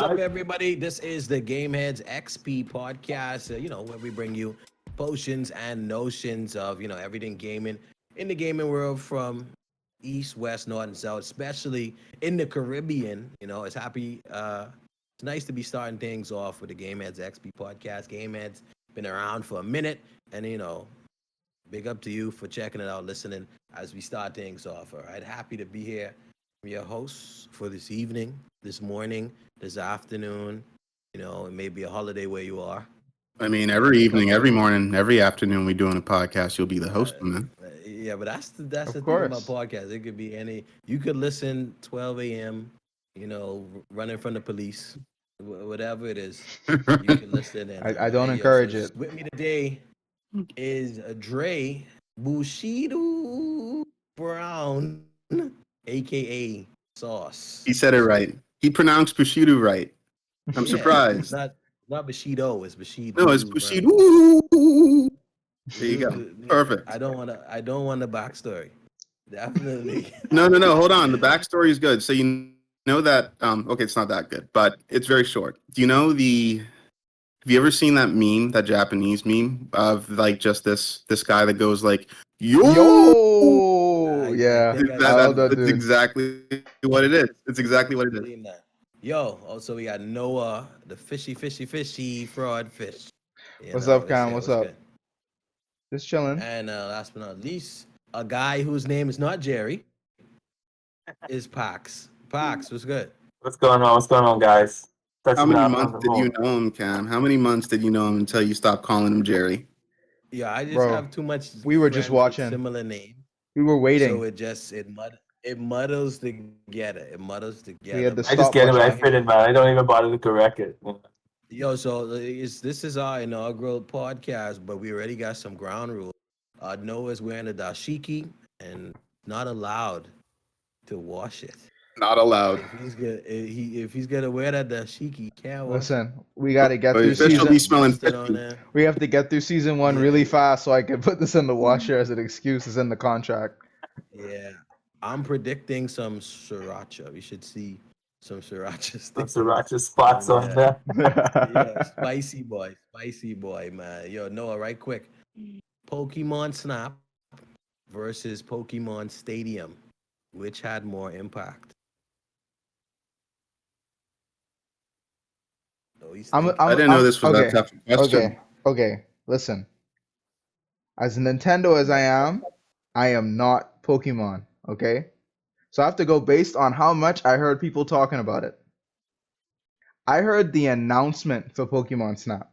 up, everybody? This is the Gameheads XP podcast, where we bring you potions and notions of, everything gaming in the gaming world from east, west, north, and south, especially in the Caribbean. It's nice to be starting things off with the Gameheads XP podcast. Gameheads been around for a minute, and, big up to you for checking it out, listening as we start things off. All right, happy to be here. I'm your host for this evening, this morning, this afternoon. It may be a holiday where you are. I mean, every evening, every morning, every afternoon, we doing a podcast. You'll be the host, man. Yeah, but that's the Of thing about course. podcasts. It could be any. You could listen 12 a.m. Running from the police, whatever it is. You can listen. And I don't encourage it. with me today is Dre Bushido Brown, aka Sauce. He said it right. He pronounced Bushido right. I'm It's surprised. not Bushido. It's Bushido. No, it's Bushido. There you go. Perfect. I don't want the backstory. Definitely. No. Hold on. The backstory is good. So you know that. Okay, it's not that good, but it's very short. Do you know the? Have you ever seen that meme, that Japanese meme of like just this guy that goes like, Yo, yeah, think I love that that's dude. exactly what it is. It's exactly what it is. Yo, also we got Noah, the fishy fraud fish. What's up, that's Cam? it. What's What's up? good? Just chilling. And last but not least, a guy whose name is not Jerry is Pax. Pax, what's good? What's going on? What's going on, guys? How many months did you know him, Cam? How many months did you know him until you stopped calling him Jerry? Yeah, I just Bro, have too much. we were just friends with watching. similar name, We were waiting. so it muddles together. It muddles together. We had the I just get it, but I stopwatch fit in, man. I don't even bother to correct it. Yo, so this is our inaugural podcast, but we already got some ground rules. Noah's wearing a dashiki and not allowed to wash it. Not allowed. If he's gonna wear that dashiki, he can't wash it. Listen, we got to get But through his fish will be season. smelling Mustard on fishy. there. We have to get through season one Yeah. really fast, so I can put this in the washer as an excuse. It's in the contract. Yeah, I'm predicting some sriracha. We should see some sriracha Some sticks. sriracha spots on Yeah. there. Yeah, spicy boy, man. Yo, Noah, right quick. Pokemon Snap versus Pokemon Stadium. Which had more impact? Oh, he's thinking. I didn't know this was that tough a question. Okay. Listen, as Nintendo as I am not Pokemon. Okay, so I have to go based on how much I heard people talking about it. I heard the announcement for Pokemon Snap.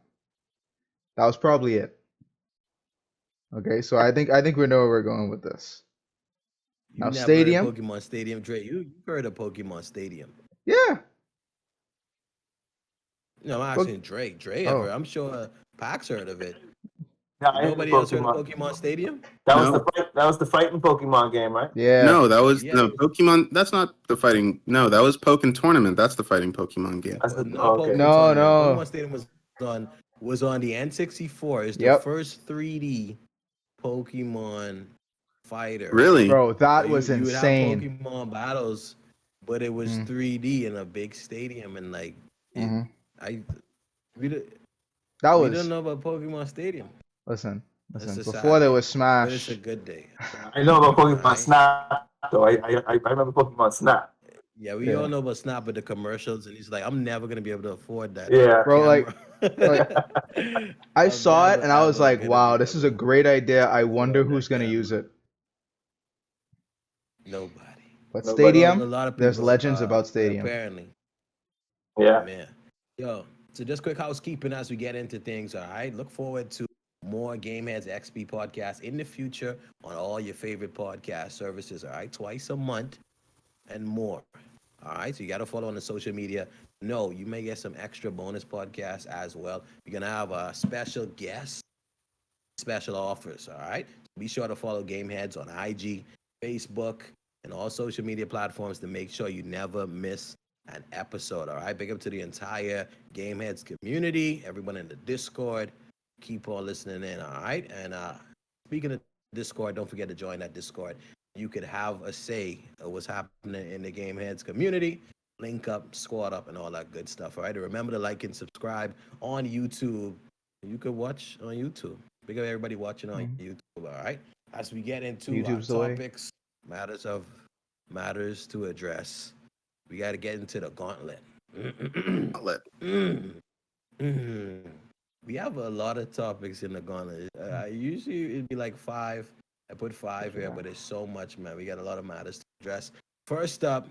That was probably it. Okay, so I think we know where we're going with this. You Now never Stadium, heard of Pokemon Stadium, Dre. You heard of Pokemon Stadium. yeah. No, I'm asking Dre. Dre Oh. ever. I'm sure Pax heard of it. Yeah, I heard Nobody else heard of Pokemon Stadium? That was No. the fight. That was the fighting Pokemon game, right? Yeah. No, that was Yeah. no Pokemon. That's not the fighting. No, that was Pokken Tournament. That's the fighting Pokemon game. That's the, Not okay. Pokemon No, Tournament. no. Pokemon Stadium was on the N64. It's the Yep. first 3D Pokemon fighter. Really? Bro, that So was you would have insane. Pokemon battles, but it was Mm. 3D in a big stadium, and like Mhm. we That don't was know about Pokemon Stadium. listen. That's a Before sad there day, was but it's Smash. a good day. I know about Pokemon Alright. Snap, though. I remember Pokemon Snap. Yeah, we all know about Snap with the commercials, and he's like, I'm never gonna be able to afford that. Yeah. Bro, like, camera." I I'm saw it never, and I was ever like, gonna wow, be this able is to a great idea. I wonder afford who's that gonna camera. use it. Nobody. But Nobody. A Stadium, lot of people. there's legends about Stadium. Apparently. Yeah. Man. Yo, so just quick housekeeping as we get into things, all right? Look forward to more Gameheads XP podcasts in the future on all your favorite podcast services, all right? Twice a month and more, all right? So you got to follow on the social media. No, you may get some extra bonus podcasts as well. We're going to have a special guest, special offers, all right? Be sure to follow Gameheads on IG, Facebook, and all social media platforms to make sure you never miss an episode, all right? Big up to the entire Gameheads community, everyone in the Discord. Keep on listening in, all right? And speaking of Discord, don't forget to join that Discord. You could have a say of what's happening in the Gameheads community. link up, squad up, and all that good stuff. All right. And remember to like and subscribe on YouTube. You could watch on YouTube. Big up everybody watching on Mhm. YouTube. All right. As we get into our YouTube's the way. topics, matters to address, we got to get into the gauntlet. Outlet. Mm. We have a lot of topics in the gauntlet. Usually it'd be like five. I put five here, but there's so much, man. We got a lot of matters to address. First up,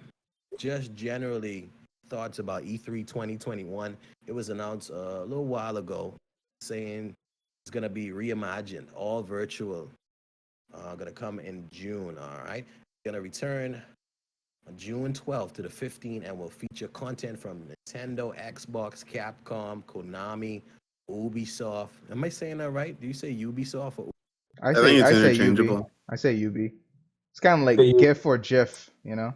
just generally thoughts about E3 2021. It was announced a little while ago saying it's going to be reimagined, all virtual. Going to come in June, all right? Going to return on June 12th to the 15th and will feature content from Nintendo, Xbox, Capcom, Konami, Ubisoft. Am I saying that right? Do you say Ubisoft or I I think say it's I say UB. interchangeable. I say UB. It's kind of So like you, GIF or GIF, you know.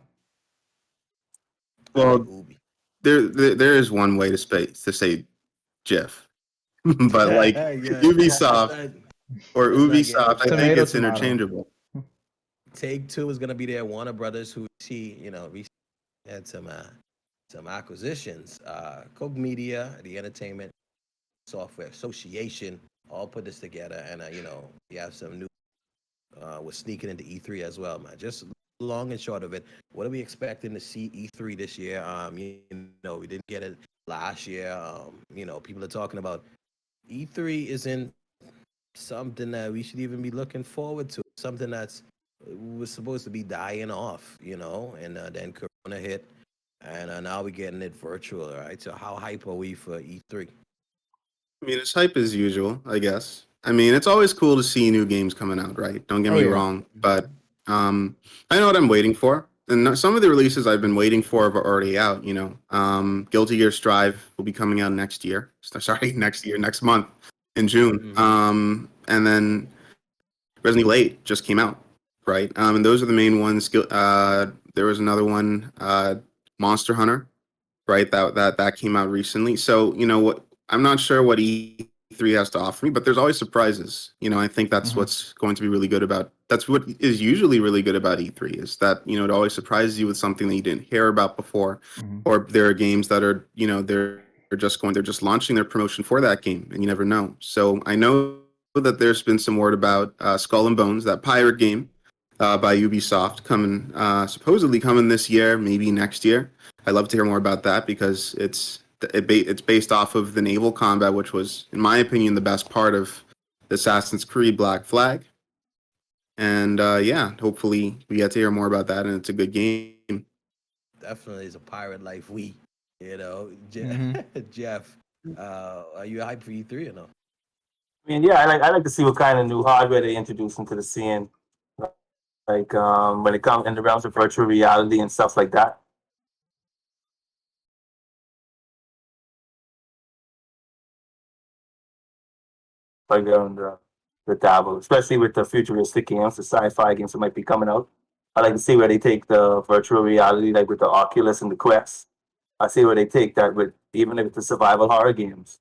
I like Well, Ubi? there is one way to say GIF, but like Yeah, let's Ubisoft not or let's not get Ubisoft, into I that. think Tomato, it's tomato. interchangeable. Take Two is gonna be there. Warner Brothers, who recently had some acquisitions. Coke Media, the Entertainment Software Association, all put this together, and we have some new. We're sneaking into E3 as well, man. Just long and short of it, what are we expecting to see E3 this year? We didn't get it last year. People are talking about E3 isn't something that we should even be looking forward to. Something that's was supposed to be dying off, and then Corona hit, and now we're getting it virtual, all right? So how hype are we for E3? I mean, it's hype as usual, I guess. I mean, it's always cool to see new games coming out, right? Don't get Oh me yeah. wrong, but I know what I'm waiting for. And some of the releases I've been waiting for are already out. Guilty Gear Strive will be coming out next year. Sorry, next month in June. Mm-hmm. And then Resident Evil 8 just came out, right? And those are the main ones. There was another one, Monster Hunter, right? That came out recently. So you know what? I'm not sure what E3 has to offer me, but there's always surprises. I think that's Mhm. what's going to be really good about. That's what is usually really good about E3 is that it always surprises you with something that you didn't hear about before, Mhm. or there are games that are they're just launching their promotion for that game, and you never know. So I know that there's been some word about Skull and Bones, that pirate game by Ubisoft, coming supposedly coming this year, maybe next year. I'd love to hear more about that because it's based off of the naval combat, which was, in my opinion, the best part of Assassin's Creed Black Flag. And yeah, hopefully we get to hear more about that, and it's a good game. Definitely is a pirate life. Mhm. Jeff, are you hyped for E3 or no? I mean, yeah, I like to see what kind of new hardware they introduce into the scene, like when it comes in the realms of virtual reality and stuff like that. Like the dabble, especially with the futuristic games, the sci-fi games that might be coming out. I like to see where they take the virtual reality, like with the Oculus and the Quest. I see where they take that with even if it's the survival horror games.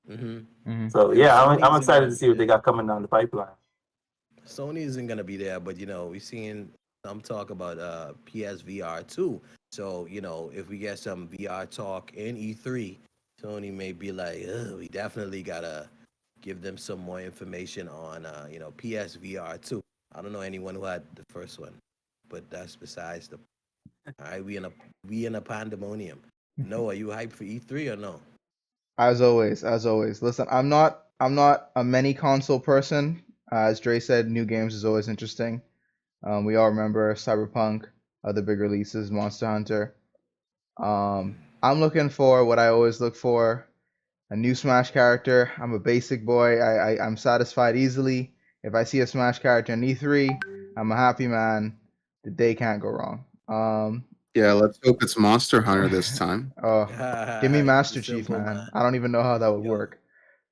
Mm-hmm. Mhm. So Yeah, yeah, Sony I'm isn't excited gonna to be see what they there. got coming down the pipeline. Sony isn't gonna be there, but we've seen some talk about PSVR too. So if we get some VR talk in E3, Sony may be like, "Ugh, we definitely gotta give them some more information on PSVR too. I don't know anyone who had the first one, but that's besides the. All right, we in a pandemonium. No, are you hyped for E3 or no? As always, as always. Listen, I'm not a many console person. As Dre said, new games is always interesting. We all remember Cyberpunk, other big releases, Monster Hunter. I'm looking for what I always look for, a new Smash character. I'm a basic boy. I'm satisfied easily. If I see a Smash character in E3, I'm a happy man. The day can't go wrong. Yeah, let's hope it's Monster Hunter this time. Oh, give me Keep it Master Chief, simple, man. man. I don't even know how that would Yo, work,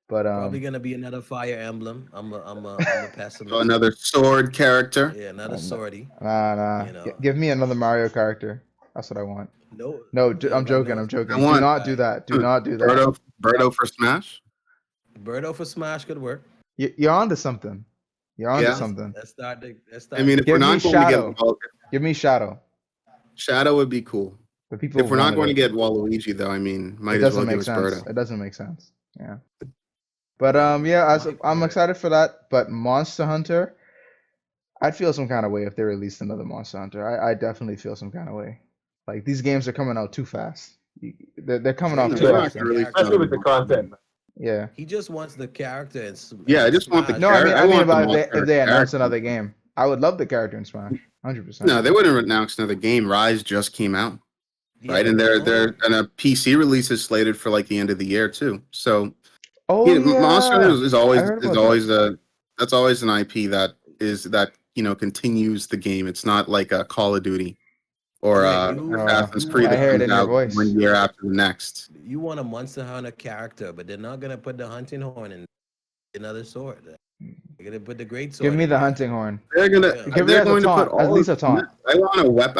but probably gonna be another Fire Emblem. I'm a So pessimist. another sword character. Yeah, another sortie. nah. You know, Give me another Mario character. That's what I want. no, No, yo, I'm got joking. no I'm I joking. Do want not do that. Do not do that. Birdo for Smash. Birdo for Smash could work. You're onto something. You're onto Yeah, something. Let's I start mean, the if we're Give me not going to get Shadow. involved, Give me Shadow. Shadow would be cool. But people If we're not wanted going to it. get Waluigi, though, I mean, But people if we're not wanted going to it. get Waluigi, though, I mean, It might as doesn't well give make us sense. Birdo. It doesn't make sense. Yeah. But Yeah, as I'm excited for that. But Monster Hunter, I'd feel some kind of way if they released another Monster Hunter. I definitely feel some kind of way. Like these games are coming out too fast. They're coming Drake off No, too just they're wants not the often. going to release character. Especially with another the one. content. Yeah. He just wants the character Yeah, I and just want the Smash. No, character. I I mean want the about Monster if Hunter they announce character. another game. I would love the character in Smash. 100%. No, they wouldn't announce another game. Rise just came out, Yeah, right? but And they they're don't. and a PC release is slated for like the end of the year too. So Oh yeah, Monster Hunter yeah. is I always heard is about that. always a that's always an IP that continues the game. It's not like a Call of Duty or Yeah, you Assassin's you Creed want I that hear it a comes in your out voice. 1 year after the next. you want a Monster Hunter character, but they're not gonna put the hunting horn in another sword. They're gonna put the great Give sword me in the there. hunting horn. Yeah. Give it They're as a going to put taunt, at all least of a taunt. I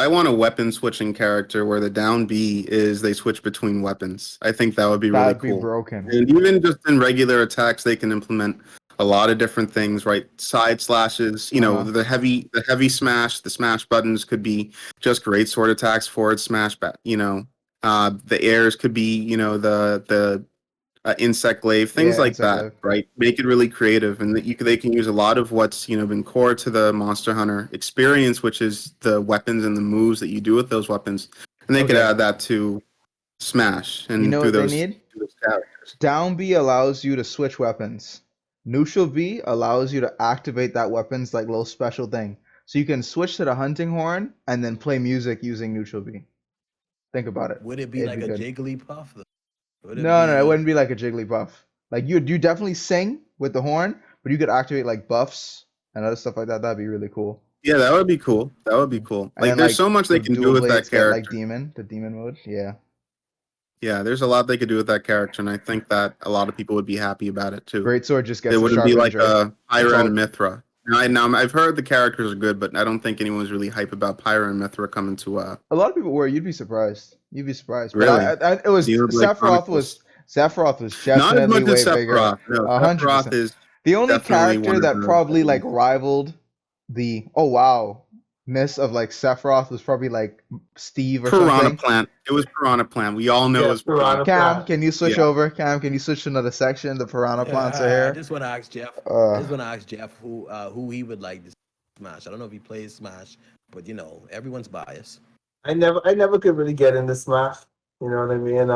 want a weapon switching character where the down B is they switch between weapons. I think that would be really That'd be cool. broken. And even just in regular attacks, they can implement a lot of different things, right? Side slashes, the heavy smash, the smash buttons could be just great sword attacks, forward smash back, the airs could be, the insect glaive, things Yeah, like insect that, life. right? Make it really creative, and they can use a lot of what's been core to the Monster Hunter experience, which is the weapons and the moves that you do with those weapons, and they could Okay. add that to Smash You and know through what they those, need? through those characters. Down B allows you to switch weapons. Neutral B allows you to activate that weapon's like little special thing. So you can switch to the hunting horn and then play music using neutral B. Think about it. Would it be It'd like be a good. Jigglypuff? Though? Would it No, it be? wouldn't be like a Jigglypuff. Like you definitely sing with the horn, but you could activate like buffs and other stuff like that. That'd be really cool. Yeah, that would be cool. That would be cool. And Like, then there's like so much the they can do dual with blades that get like character. the demon mode. Yeah. Yeah, there's a lot they could do with that character, and I think that a lot of people would be happy about it too. Great sword just It gets a wouldn't be sharp like injury. a It's Pyra all and Mithra. Now I've heard the characters are good, but I don't think anyone's really hype about Pyra and Mithra coming to a lot of people were. You'd be surprised. You'd be surprised. But really it was Xenoblade Chronicles. Sephiroth was Not as definitely much as way bigger. Sephiroth. No, 100%. Sephiroth is The only definitely one character of that probably like the rivaled the ness of like Sephiroth was probably like Steve or Piranha something. Plant. It was Piranha Plant. We all know it Yeah, was Piranha Piranha Plant. Cam, Plant. can you switch Yeah. over? Cam, can you switch to another section? The piranha plants are I here. just want to ask Jeff. I Uh, just want to ask Jeff who he would like to Smash. I don't know if he plays Smash, but everyone's biased. I never could really get into Smash. You know what I mean?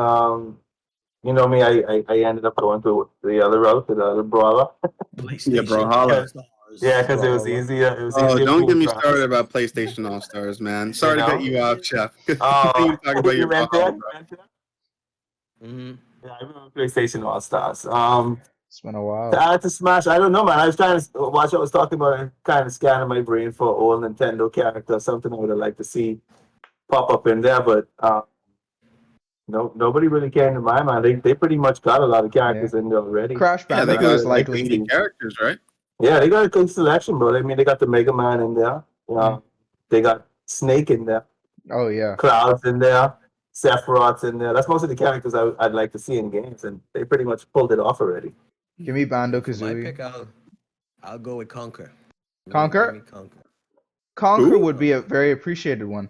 You know me, I ended up going to the other route, to the other brawler. Yeah, PlayStation Brawlhalle. All Stars. Yeah, because it was Brawler. easier. It was Oh, easier. don't get me to started about PlayStation All Stars, man. Sorry to know? cut you off, Chef. Oh, Continue talking about you your meant Brawlhalla, that? bro. You meant that? Mm-hmm. Yeah, I remember PlayStation All Stars. it's been a To while. add to Smash, I don't know, man. I was trying to watch what I was talking about and kind of scanning my brain for old Nintendo character, something I would have liked to see pop up in there, but nobody really came to my mind. They pretty much got a lot of characters in there already. Crash Yeah, they Bandicoot got is like likely. 80 characters, right? Yeah, they got a good selection, bro. I mean, they got the Mega Man in there. They got Snake in there, Oh yeah. Clouds in there, Sephiroth's in there. That's most of the characters I'd like to see in games, and they pretty much pulled it off already. Give me Bando For my Kazooie. pick, I'll go with Conquer. Conquer? Give me Conquer. Conquer Who? would be a very appreciated one.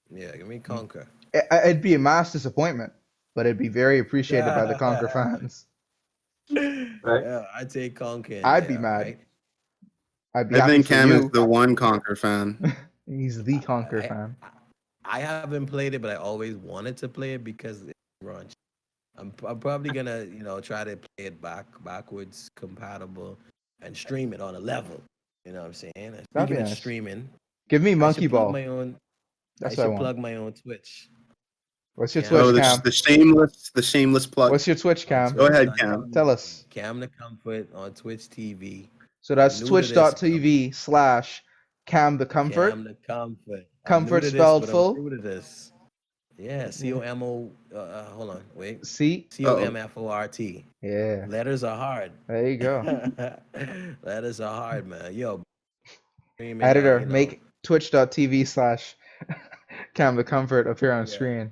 Yeah, give me Conquer. It'd be a mass disappointment, but it'd be very appreciated by the Conquer fans. Right? Yeah, I'd take Conquer. I'd be mad. Right? I'd be I happy think for Cam you. is the one Conquer fan. He's the Conquer I, fan. I haven't played it, but I always wanted to play it because it's raunchy. I'm probably gonna try to play it backwards compatible and stream it on a level. You know what I'm saying? And That'd speaking be of nice. streaming, Give me I Monkey should plug Ball. my own. That's I what I should want. plug my own Twitch. What's your Cam. Twitch, Oh, Cam? the shameless plug. What's your Twitch, On Cam? Go ahead, on Cam. Tell us. Cam the Comfort on Twitch TV. So that's New to this, twitch.tv/Cam the Comfort. Cam the Comfort. I'm Comfort new to this, spelled but I'm full. true to this. Yeah, COMO. Hold on, wait. C. COMFORT. Yeah. Letters are hard. There you go. Letters are hard, man. Yo, streaming, Editor, make twitch.tv/Cam the Comfort appear on Yeah. screen.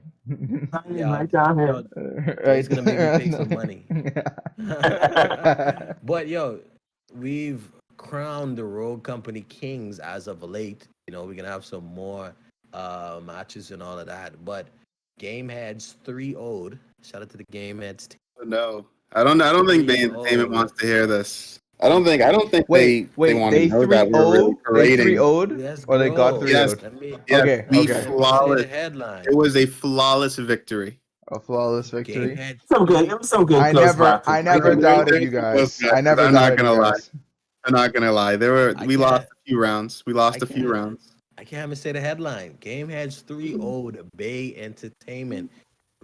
Yeah, Right down here. yo, it's gonna make me pay some money. But yo, we've crowned the Rogue Company kings as of late. We're gonna have some more matches and all of that. But Game Heads 3-0'd. Shout out to the Game Heads. No, I don't think Bay Entertainment 3-0. wants to hear this. I don't think Wait, they wait, want to they know that we're really 3-0, they parading. 3-0'd, Let's or they got go. 3-0'd? Yes, Let me yes, Okay, we okay. let me say the flawless. headline. It was a flawless victory. A flawless Game victory. Head Some good. 3. It was some good I close never, matches. I Thank never you, thank doubted you you for those guys. guys. I never I'm not doubted you gonna lie. guys. I'm not gonna lie. I We lost can't a few rounds. We I lost a few can't rounds. I can't even say the headline. Game Heads 3-0'd Bay Entertainment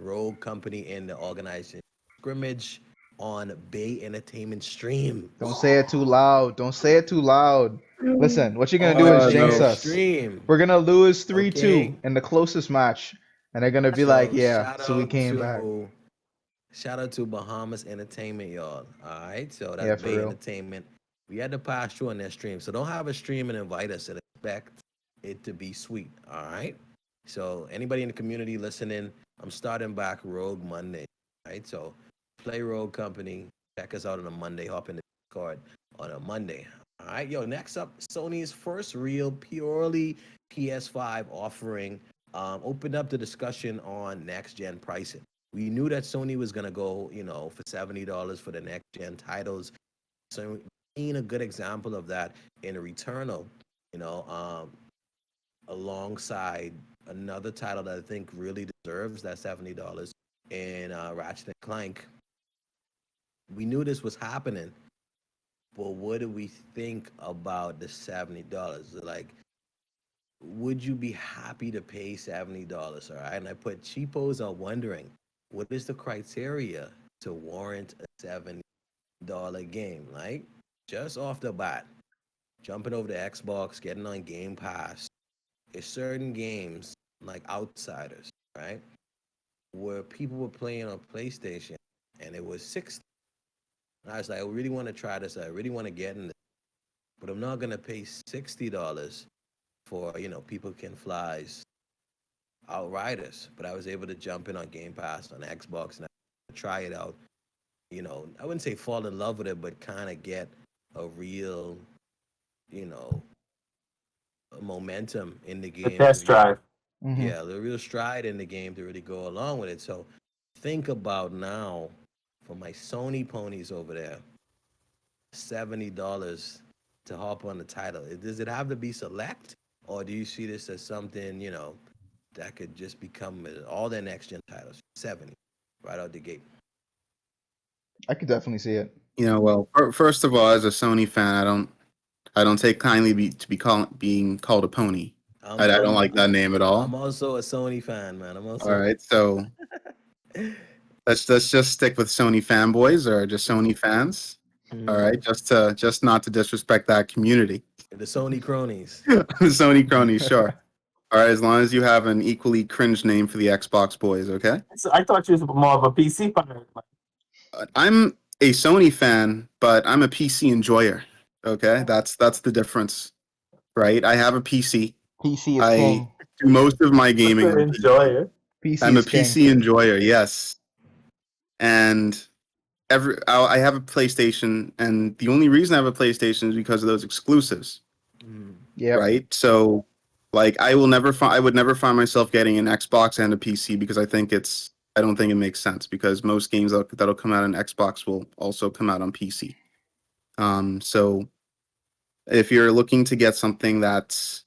Rogue Company in the organization scrimmage on Bay Entertainment stream. Don't say it too loud. Don't say it too loud. Listen, what you're gonna do On is jinx their No. us. stream. We're gonna lose Okay. 3-2 in the closest match, and they're gonna be like, So "Yeah, so we came back." shout out to Bahamas Entertainment, y'all. All right. So that's Yeah, for Bay real. Entertainment. We had to pass through on their stream. So don't have a stream and invite us and expect it to be sweet. All right. So anybody in the community listening, I'm starting back Rogue Monday. Right. So play Rogue Company. Check us out on a Monday. Hop in the Discord on a Monday. All right. Yo, next up, Sony's first real purely PS5 offering opened up the discussion on next gen pricing. We knew that Sony was gonna go, for $70 for the next gen titles. So being a good example of that in Returnal, you know, um, alongside another title that I think really deserves that $70 in Ratchet and Clank. We knew this was happening, but what do we think about the $70? Like, would you be happy to pay $70? All right. And I put cheapos are wondering what is the criteria to warrant a $70 game? Like, just off the bat, jumping over to Xbox, getting on Game Pass, there's certain games like Outsiders, right? Where people were playing on PlayStation and it was 60. And I was like, I really want to try this. I really want to get in this, but I'm not gonna pay $60 for, people can flies Outriders, but I was able to jump in on Game Pass on Xbox and try it out. I wouldn't say fall in love with it, but kind of get a real, you know, momentum in the The game to test drive. Hmm. yeah, the real stride in the game to really go along with it. So think about now for my Sony ponies over there, $70 to hop on the title. Does it have to be select, or do you see this as something that could just become all their next gen titles? 70 right out the gate. I could definitely see it. Well, first of all, as a Sony fan, I don't take kindly being called a pony. I'm I don't I'm like that name at I'm all. also a Sony fan, man. I'm All also right, so let's just stick with Sony fanboys or just Sony fans. All right, Mhm. just not to disrespect that community. The Sony cronies. Sony cronies, sure. All right, as long as you have an equally cringe name for the Xbox boys, okay? So I thought you was more of a PC fan. I'm a Sony fan, but I'm a PC enjoyer. Okay, that's the difference, right? I have a PC. PC is I king. do most of my What's gaming an on PC. enjoyer? PC I'm a is king. PC enjoyer, yes. And I have a PlayStation, and the only reason I have a PlayStation is because of those exclusives, Mm. Yep. right? So, like, I would never find myself getting an Xbox and a PC because I don't think it makes sense because most games that'll come out on Xbox will also come out on PC. So if you're looking to get something that's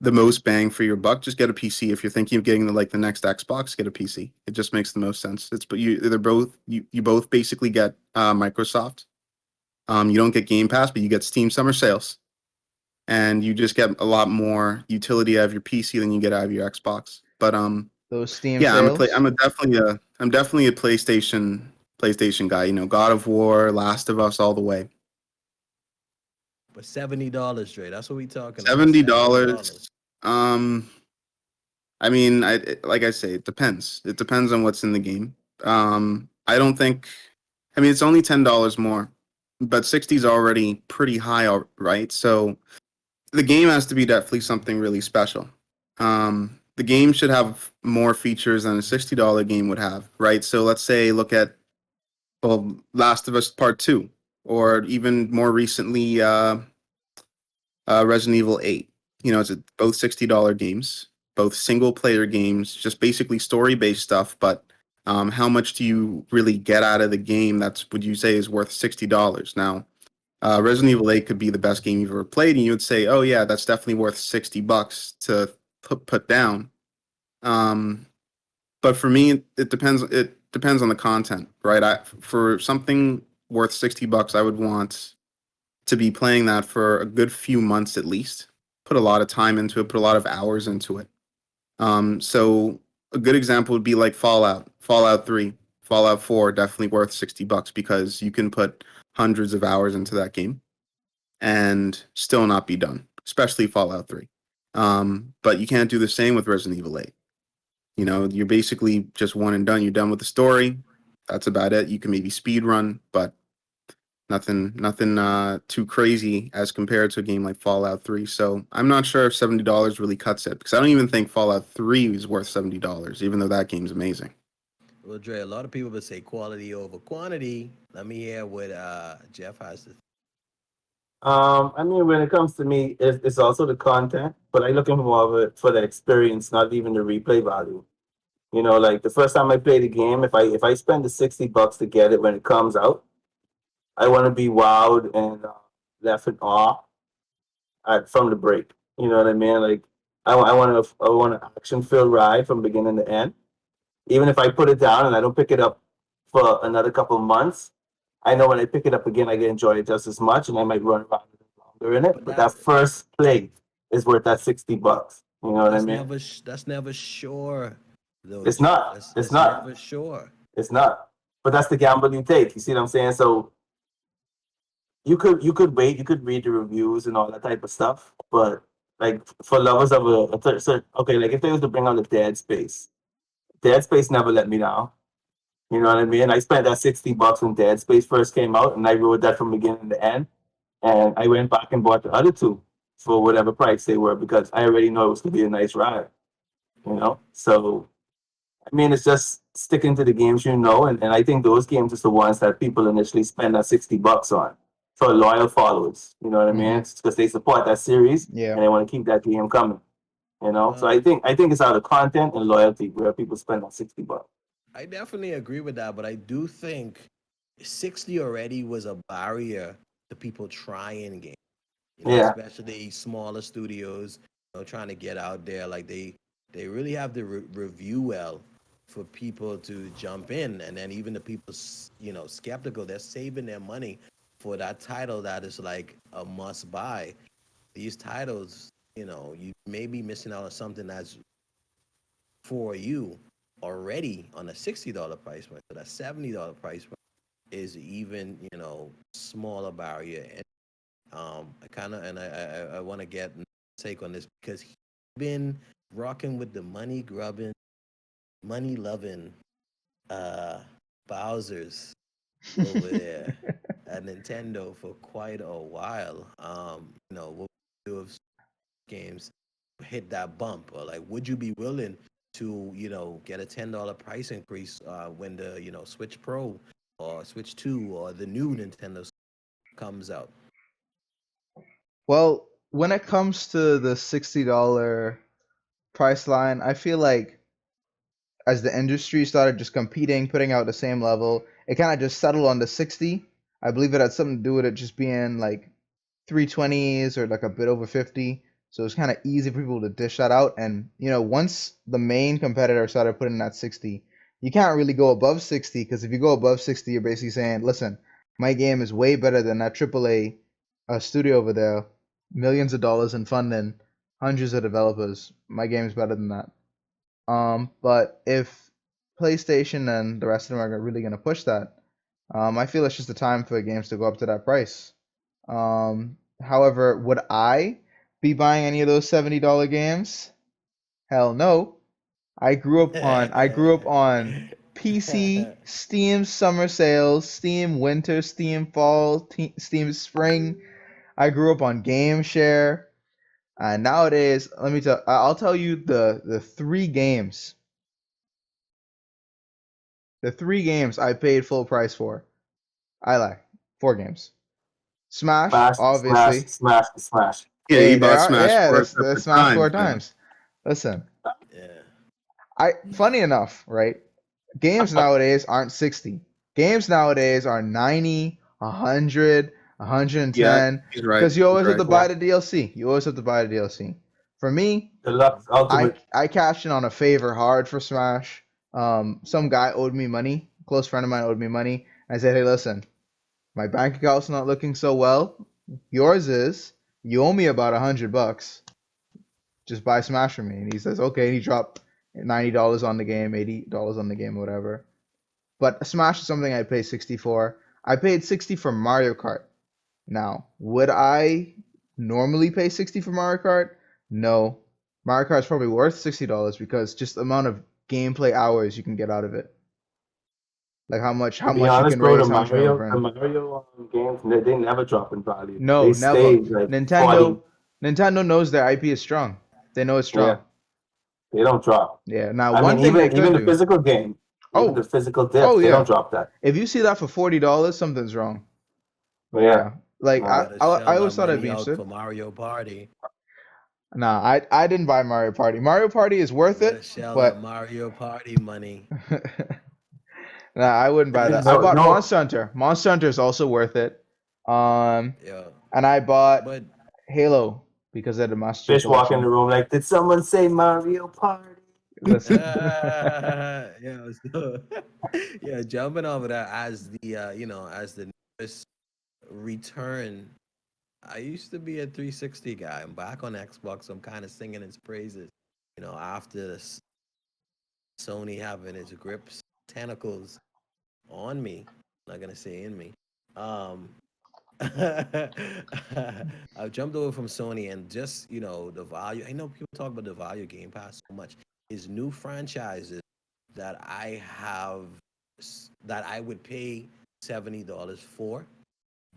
the most bang for your buck, just get a PC. If you're thinking of getting the next Xbox, get a PC. It just makes the most sense. You both basically get Microsoft. You don't get Game Pass, but you get Steam Summer Sales, and you just get a lot more utility out of your PC than you get out of your Xbox. But Those Steam yeah, sales. I'm definitely a PlayStation guy. God of War, Last of Us, all the way. But $70, Dre. That's what we talking about. $70. $70. Um, I mean, like I say, it depends. It depends on what's in the game. I don't think. I mean, it's only $10 more, but 60 is already pretty high, right? So the game has to be definitely something really special. The game should have more features than a $60 game would have, right? So let's say look at Last of Us Part Two, or even more recently, Resident Evil 8. It's both $60 games, both single player games, just basically story based stuff, but how much do you really get out of the game that's would you say is worth $60? Now, Resident Evil 8 could be the best game you've ever played, and you would say, oh yeah, that's definitely worth $60 to put down. But for me, it depends. It depends on the content, right? For something worth $60, I would want to be playing that for a good few months at least. Put a lot of time into it. Put a lot of hours into it. So a good example would be like Fallout 3, Fallout 4, definitely worth $60 because you can put hundreds of hours into that game and still not be done, especially Fallout 3. But you can't do the same with Resident Evil 8. You know, you're basically just one and done. You're done with the story. That's about it. You can maybe speed run, but nothing too crazy as compared to a game like Fallout 3. So I'm not sure if $70 really cuts it because I don't even think Fallout 3 is worth $70, even though that game's amazing. Well, Dre, a lot of people would say quality over quantity. Let me hear what Jeff has to. I mean, when it comes to me, it's also the content, but I looking more of it for the experience, not even the replay value. You know, like the first time I play the game, if I spend the $60 to get it when it comes out, I want to be wowed and left in awe from the break. You know what I mean? Like I want an action filled ride from beginning to end. Even if I put it down and I don't pick it up for another couple of months, I know when I pick it up again, I can enjoy it just as much, and I might run around longer in it. But But that first play is worth that $60. You know what I mean? That's never sure. Though, It's Jeff. not. It's That's not. never sure. It's not. But that's the gamble you take. You see what I'm saying? So you could wait, you could read the reviews and all that type of stuff. But like for lovers of okay, like if they was to bring out the Dead Space never let me down. You know what I mean? I spent that $60 when Dead Space first came out, and I rode that from beginning to end. And I went back and bought the other two for whatever price they were because I already know it was gonna be a nice ride. You know, so I mean, it's just sticking to the games you know, and I think those games are the ones that people initially spend that $60 on for loyal followers. You know what I mean? Mhm. It's because they support that series Yeah. and they want to keep that game coming. You know, so I think it's out of content and loyalty where people spend that $60. I definitely agree with that, but I do think 60 already was a barrier to people trying games. Yeah, Especially smaller studios, trying to get out there. Like they really have to review well for people to jump in, and then even the people, skeptical, they're saving their money for that title that is like a must buy. These titles, you may be missing out on something that's for you already on a $60 price point, but a $70 price point is even smaller barrier. And I kind of and I want to get take on this because he's been rocking with the money grubbing, money loving Bowser's over there at Nintendo for quite a while. What do if games hit that bump, or like, would you be willing to get a $10 price increase when the Switch Pro or Switch 2 or the new Nintendo comes out? Well, when it comes to the $60 price line, I feel like as the industry started just competing, putting out the same level, it kind of just settled on the 60. I believe it had something to do with it just being like 320s or like a bit over 50. So it's kind of easy for people to dish that out. And, once the main competitor started putting that 60, you can't really go above 60 because if you go above 60, you're basically saying, listen, my game is way better than that AAA studio over there, millions of dollars in funding, hundreds of developers. My game is better than that. But if PlayStation and the rest of them are really going to push that, I feel it's just the time for games to go up to that price. However, would I be buying any of those $70 games? Hell no. I grew up on PC, Steam summer sales, Steam winter, Steam fall, Steam spring. I grew up on Game Share. And nowadays, I'll tell you the three games I paid full price for. I lie. 4 games. Smash, smash, smash, obviously. smash, smash. Yeah, Hey, you there bought are Smash yeah, four that's separate Smash four times then. times. Listen, Funny enough, right? Games nowadays aren't 60. Games nowadays are 90, 100, Yeah, 110. he's right. Because you always He's have right. to buy the DLC. You always have to buy the DLC. For me, Deluxe Ultimate. I cashed in on a favor hard for Smash. Some guy owed me money. A close friend of mine owed me money. I said, hey, listen, my bank account's not looking so well. Yours is. You owe me about $100. Just buy Smash for me. And he says, okay. And he dropped $90 on the game, $80 on the game, whatever. But Smash is something I pay 60 for. I paid 60 for Mario Kart. Now, would I normally pay 60 for Mario Kart? No. Mario Kart is probably worth $60 because just the amount of gameplay hours you can get out of it. Like how much To be you honest, can bro, raise, how much you can The bring. Mario games, they never drop in value. No, They never. stay like 40. Nintendo knows their IP is strong. They know it's Yeah, strong. they don't drop. Yeah. Now, I one mean, thing they even could the do. physical game, even the Oh, physical oh disc, they don't yeah. drop that. If you see that for $40, something's wrong. But yeah, Yeah. Like You uh, gotta I shell always that thought I'd money be out interested. for Mario Party. Nah, I didn't buy Mario Party. Mario Party is worth You gotta it, shell that but Mario Party money. nah, I wouldn't buy that. I no, bought no, Monster Hunter. Monster Hunter is also worth it. Um, Yeah. and I bought But Halo because of the Master Chief fish walk in Collection. the room like, did someone say Mario Party? Listen, yeah, so, yeah, jumping over that as the as the newest return. I used to be a 360 guy. I'm back on Xbox. I'm kind of singing its praises. After Sony having its grips tentacles on me. I'm not gonna say in me. Um, I've jumped over from Sony and just the value. I know people talk about the value of Game Pass so much. Is new franchises that that I would pay $70 for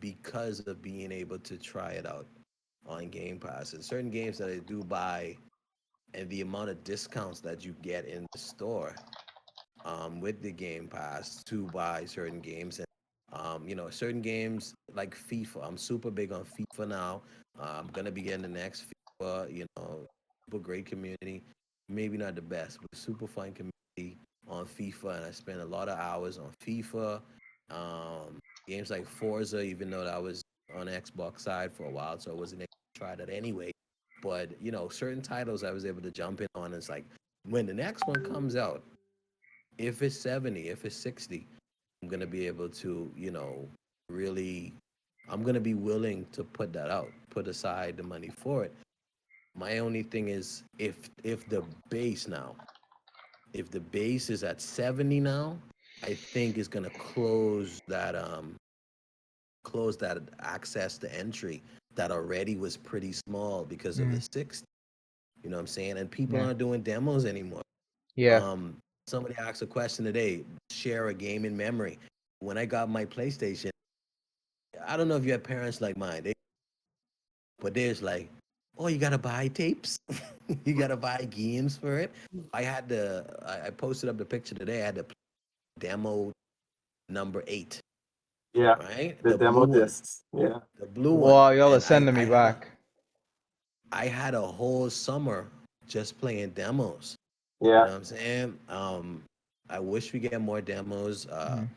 because of being able to try it out on Game Pass and certain games that I do buy and the amount of discounts that you get in the store with the Game Pass to buy certain games and certain games like FIFA. I'm super big on FIFA now. I'm gonna be getting the next FIFA. Super great community. Maybe not the best, but super fun community on FIFA, and I spend a lot of hours on FIFA. Games like Forza, even though that was on Xbox side for a while, so I wasn't able to try that anyway. But certain titles I was able to jump in on. It's like when the next one comes out, if it's 70, if it's 60, I'm gonna be able to, really, I'm gonna be willing to put that out, put aside the money for it. My only thing is if the base now, if the base is at 70 now, I think it's gonna close that access to entry that already was pretty small because of the mm, 60. You know what I'm saying? And people yeah, aren't doing demos anymore. yeah. Somebody asked a question today, share a game in memory. When I got my PlayStation, I don't know if you have parents like mine, but there's like, oh, you gotta buy tapes, you gotta buy games for it. I posted up the picture today. I had the demo number 8, Yeah, right? the The blue demo one, discs. Yeah, the blue one, Well, y'all are and sending me back. I had a whole summer just playing demos. You yeah, know what I'm saying? I wish we get more demos. Mm,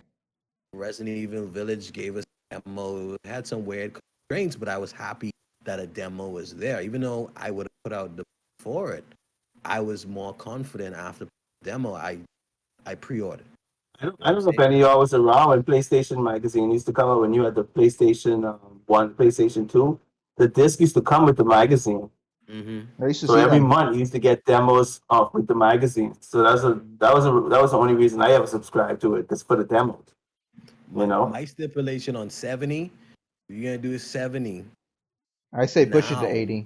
Resident Evil Village gave us a demo. It had some weird constraints, but I was happy that a demo was there. Even though I would have put out the for it, I was more confident after the demo. I pre-ordered. You know I what I'm don't know if saying? any of y'all was around when PlayStation Magazine used to come out when you had the PlayStation 1, PlayStation 2. The disc used to come with the magazine. Mm-hmm. I used to So see every them. month you used to get demos off with the magazine. So that was the only reason I ever subscribed to it, just for the demos. You know? My stipulation on 70, if you're gonna do 70 I say push it to now, 80.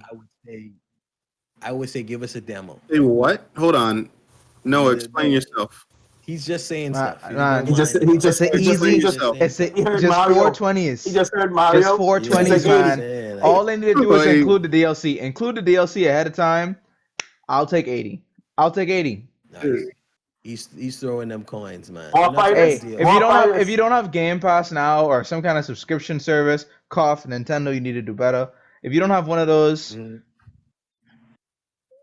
I would say give us a demo. Hey, what? Hold on. No, explain No, yourself. he's just saying Nah, stuff. If you nah, don't mind, it's a Explain easy. he's just yourself. saying It's a, stuff. He heard just Mario. He 420s. just heard Just Mario. He's Yeah, like 420s, that's what I'm 80. man. saying. Like, All they need to do is Like, include the DLC. Include the DLC ahead of time. I'll take 80. I'll take 80. nah, he's throwing them coins, man. War Enough with the Fighters. Hey, if DLC. you War don't have if you Fighters. don't have Game Pass now or some kind of subscription service, cough Nintendo, you need to do better. If you don't have one of those, Mhm.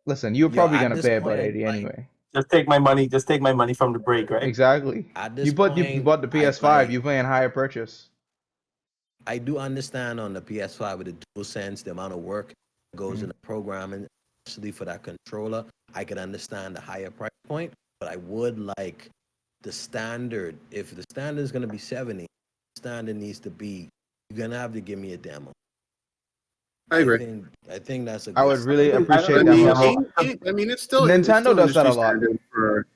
listen, you're Yo, probably at gonna this pay about point, 80 like anyway. Just take my money. Just take my money from the break, right? Exactly. At You this bought point, the PS5. You paying higher purchase. I do understand on the PS5 with the dual sense, the amount of work that goes Mhm. into programming, especially for that controller. I can understand the higher price point, but I would like the standard. If the standard is going to be 70, the standard needs to be, you're going to have to give me a demo. I agree. I think that's a I good would really I don't appreciate I think the mean, demos. demo. it's Nintendo still does that industry a lot. standard for.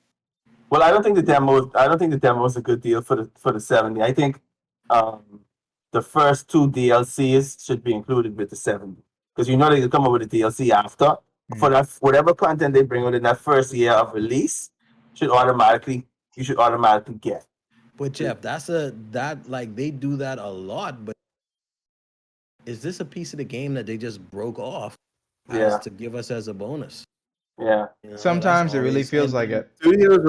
Well, I don't think the demo. I don't think the demo is a good deal for the 70. I think um, the first two DLCs should be included with the 70 because you know they can come up with a DLC after for Mm. that whatever content they bring out in that first year of release should automatically you should automatically get. But Jeff, that like they do that a lot. But is this a piece of the game that they just broke off as Yeah, to give us as a bonus? yeah. You know, that's Sometimes it really always feels like it. Studios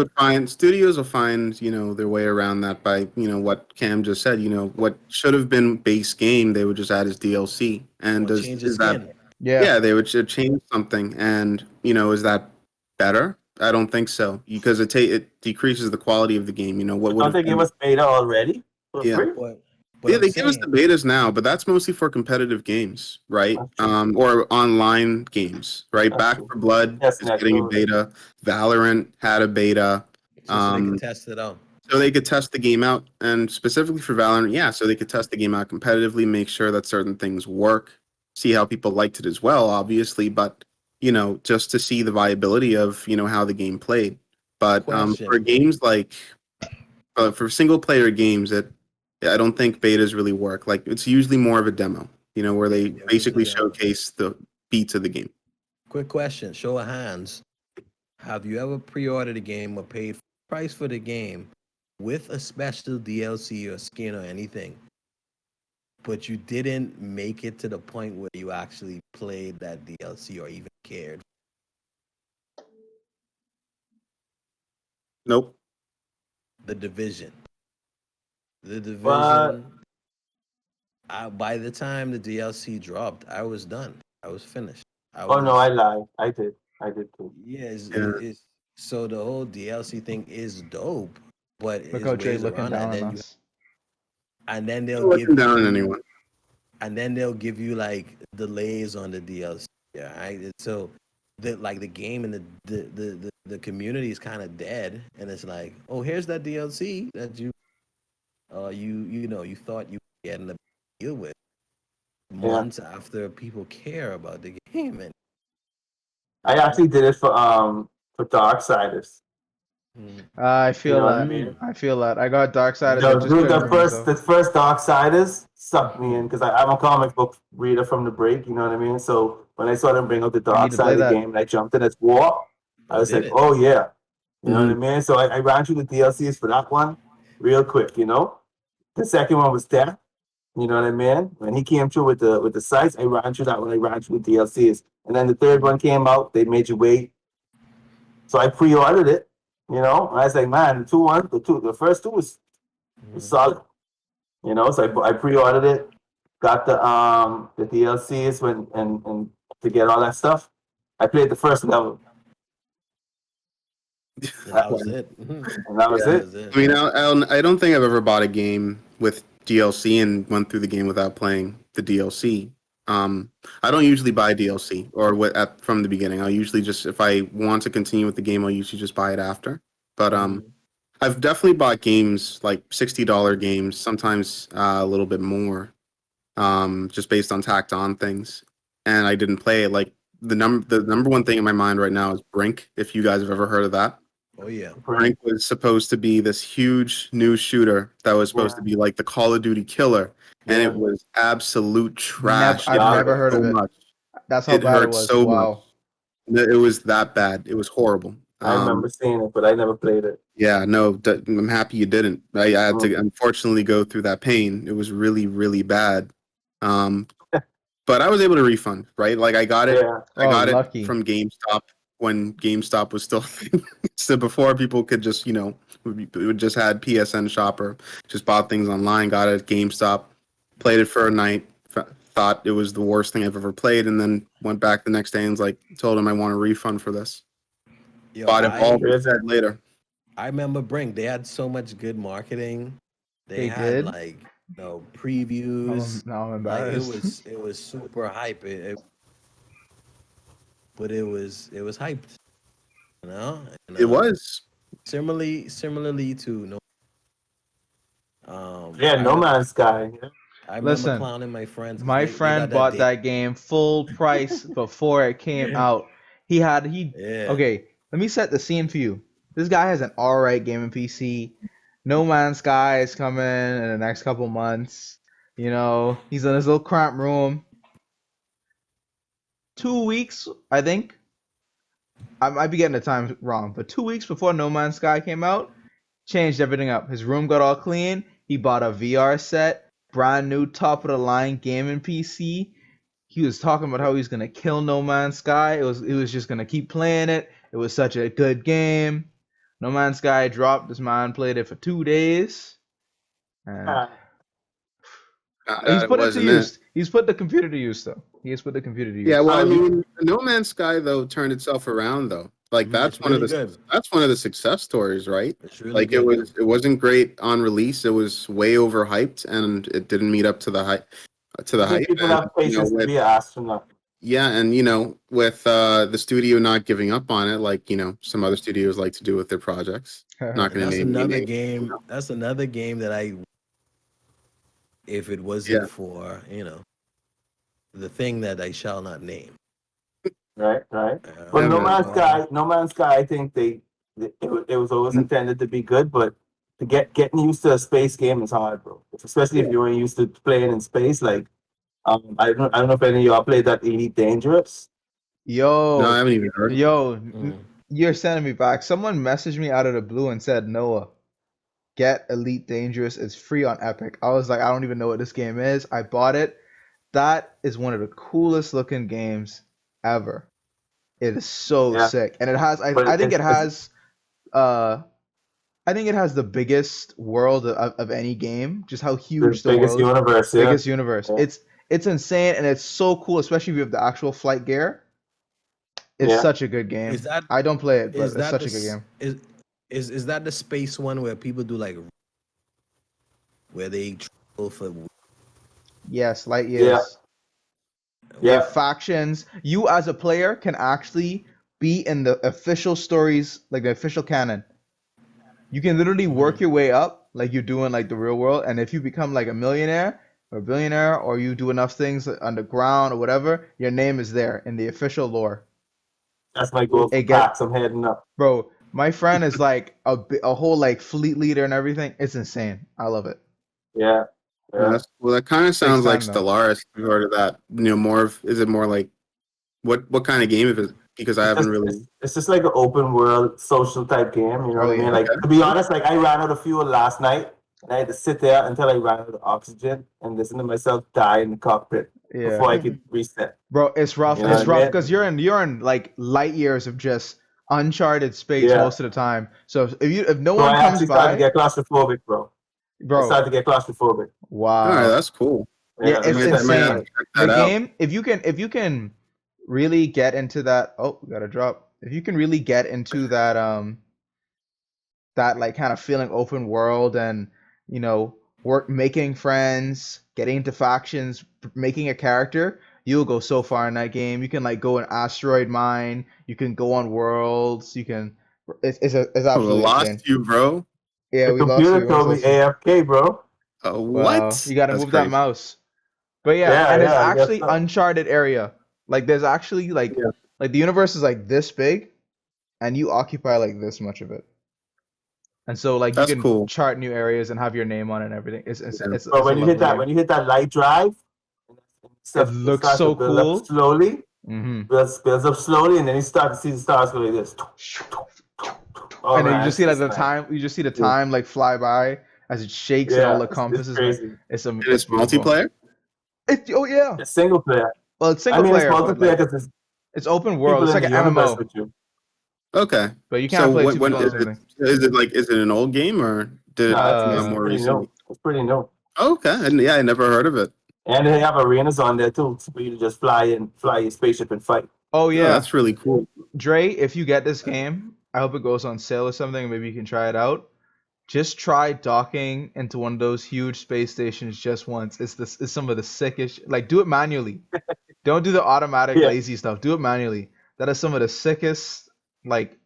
will find their way around that by what Cam just said. What should have been base game, they would just add as DLC. And or change the is that skin. Yeah. yeah, they would should change something. And is that better? I don't think so, because it decreases the quality of the game. What But would don't have they give been. us beta already for Yeah. free? But Yeah, I'm they give us the saying, betas now, but that's mostly for competitive games, right? That's true. Or online games, right? That's Back true. for Blood Yes, is next getting a door. beta. Valorant had a beta. so they could Um, test it out. so they could test the game out, and specifically for Valorant, yeah, so they could test the game out competitively, make sure that certain things work, see how people liked it as well, obviously, but just to see the viability of how the game played. But for Question. games like for single player games, I don't think betas really work. Like it's usually more of a demo, where Yeah, they they'll give you basically the showcase the beats of the game. quick question. Show of hands. Have you ever pre-ordered a game or paid price for the game with a special DLC or skin or anything, but you didn't make it to the point where you actually played that DLC or even cared? Nope. The Division. The But Division. By the time the DLC dropped, I was done. I was finished. I oh no, I was lied. I did. I did too. yeah. Yeah. So the whole DLC thing is dope, but Look is how Jay ways looking around it. down on us. And then they'll Not looking give down on you anyone. and then they'll give you like delays on the DLC. Yeah, right. So the game and the community is kind of dead, and it's like, oh, here's that DLC that you thought you were getting a deal with Yeah. months after people care about the game, and I actually did it for Darksiders. mm, I You feel know what I that. mean? I feel that. I got Darksiders. I The just dude, couldn't the bring first myself. the first Darksiders sucked me in because I'm a comic book reader from the break. You know what I mean? So when I saw them bring out the I need to play Darksider that. game and I jumped in its war, I oh, was did like, it? oh yeah. You know what I Mhm. mean? So I ran through the DLCs for that one real quick. The second one was Death. You know what I mean? When he came through with the sites, I ran through that one. I ran through the DLCs, and then the third one came out. They made you wait, so I pre-ordered it. And I was like, man, the first two was Mhm. solid. So I pre-ordered it, got the DLCs and to get all that stuff. I played the first level, And that was it. and that was That Yeah. it. was it. I mean, I don't think I've ever bought a game with DLC and went through the game without playing the DLC. I don't usually buy DLC or from the beginning. I'll usually just, if I want to continue with the game, I'll usually just buy it after. But Mhm. I've definitely bought games like $60 games, sometimes a little bit more, just based on tacked on things, and I didn't play it. Like the number one thing in my mind right now is Brink. If you guys have ever heard of that. Oh yeah. Brink. Brink was supposed to be this huge new shooter that was supposed to Yeah, be like the Call of Duty killer, and it yeah. was absolute Never. trash. It I've hurt never Garbage. heard so of it. much. That's how It bad it hurt was. so much. Wow. It was that bad. It was horrible. I remember seeing it, but I never played it. Yeah, no, I'm happy you didn't. I had to Mm. unfortunately go through that pain. It was really, really bad. Um, but I was able to refund, right? Like I got it. Yeah, I Oh, got it lucky. from GameStop when GameStop was still a thing. So before people could just, we just had PSN Shopper, just bought things online, got it at GameStop, played it for a night, thought it was the worst thing I've ever played, and then went back the next day and was like, told him I want a refund for this. Yo, Bought Evolve Crazy. instead later. I remember Brink. They had so much good marketing. They They had did. like previews. Now I'm Like embarrassed. it was super hype. But it was hyped. You know. And It was. similarly to no. Yeah, I No remember Man's Sky. Yeah. I remember Listen, clowning my friends because my they got friend that bought date. that game full price before it came out. He Yeah. okay, let me set the scene for you. This guy has an alright gaming PC. No Man's Sky is coming in the next couple months. You know, he's in his little cramped room. 2 weeks, I think. I might be getting the time wrong, but 2 weeks before No Man's Sky came out, changed everything up. His room got all clean. He bought a VR set, brand new top of the line gaming PC. He was talking about how he's gonna kill No Man's Sky. He was just gonna keep playing it. It was such a good game. No Man's Sky dropped. This man played it for 2 days, and he's It put it to wasn't it. use. He's put the computer to use, though. He has put the computer to Yeah, use. well, I Oh, you, mean, No Man's Sky though turned itself around though. Like It's really good. that's one of the success stories, right? It's really Like good. it wasn't great on release. It was way overhyped, and it didn't meet up to the hype. To the I think hype, people and have patience to with be an astronaut. yeah, and with the studio not giving up on it, like some other studios like to do with their projects. Not And going to that's name any another names. game. That's another game that if it wasn't Yeah. for the thing that I shall not name. Right, right. Uh, But Yeah, No man. Man's Sky, No Man's Sky, I think it was always intended to be good, but to getting used to a space game is hard, bro. Especially if you were used to playing in space. Like, I don't know if any of y'all played that Elite Dangerous. No, I Yo, haven't even heard. yo, mm. you're sending me back. Someone messaged me out of the blue and said, Noah, get Elite Dangerous. It's free on Epic. I was like, I don't even know what this game is. I bought it. That is one of the coolest looking games ever. It is so Yeah, sick. And it has but I think it has uh I think it has the biggest world of any game. Just how the huge the biggest world, universe. Yeah, biggest universe. yeah, It's insane and it's so cool, especially if you have the actual flight gear. It's yeah. such a good game. Is that I don't play it, but is it's that such the a good s- game. is that the space one where people do like where they travel for Yes, light Yeah. years. They Yeah. have factions. You as a player can actually be in the official stories, like the official canon. You can literally work your way up like you're doing like the real world, and if you become like a millionaire or a billionaire, or you do enough things underground or whatever, your name is there in the official lore. That's my goal for It get PAX. I'm heading up. Bro, my friend is like a whole like fleet leader and everything. It's insane. I love it. Yeah, yeah. That kind of Takes sounds like time though. Stellaris. I've heard of that. Is it more like what kind of game is it? Because I It's haven't just really. it's just like an open world social type game. You know Oh what I mean? yeah. Like, to be honest, like I ran out of fuel last night, and I had to sit there until I ran out of oxygen and listen to myself die in the cockpit Yeah. before I could reset. Bro, it's rough. You know It's what I rough mean? because you're in like light years of just uncharted space Yeah. most of the time. So if no So one I comes actually started to by, get claustrophobic, bro. I bro, started to get claustrophobic. All right, wow. that's cool. Yeah, Yeah, I it's might, I reset might my have to insane. life. check The that out. game, if you can really get into that, oh, we got a drop. If you can really get into that like kind of feeling open world and work making friends, getting into factions, making a character, you'll go so far in that game. You can like go an asteroid mine, you can go on worlds, you can it's Oh, I absolutely insane. lost you, bro. Yeah, The we lost computer you. told me AFK, bro. Wow, What? you got to That's move that crazy. mouse. But yeah, Yeah, and it's yeah, I guess actually so. uncharted area. Like there's actually Yeah, like the universe is like this big and you occupy like this much of it. And so like you that's can cool. chart new areas and have your name on it and everything. It's Yeah. it's But it's a lovely when game. you hit that light drive, It stuff looks starts to so build up cool. slowly, Hmm. builds up slowly, and then you start to see the stars go like this. Oh And then you man, just see like it's the nice. time you just see the Cool. time like fly by as it shakes and all Yeah, the it's compasses, man. crazy. And It's it's beautiful. multiplayer. Oh yeah. It's single player. Well, it's I single mean, it's player, but multiplayer like because there's it's open world. people It's in like the an universe MMO, with you. Okay. but you So can't play what? two When people on the is same it? thing. Is it an old game or did it No, come out Uh, it's more pretty recently? new. It's pretty new. Okay. And yeah, I never heard of it. And they have arenas on there too, for you to just fly your spaceship and fight. oh Oh, yeah, that's really cool. Dre. If you get this game, I hope it goes on sale or something. Maybe you can try it out. Just try docking into one of those huge space stations just once. It's some of the sickest. Like, do it manually. Don't do the automatic Yeah. lazy stuff. Do it manually. That is some of the sickest, like,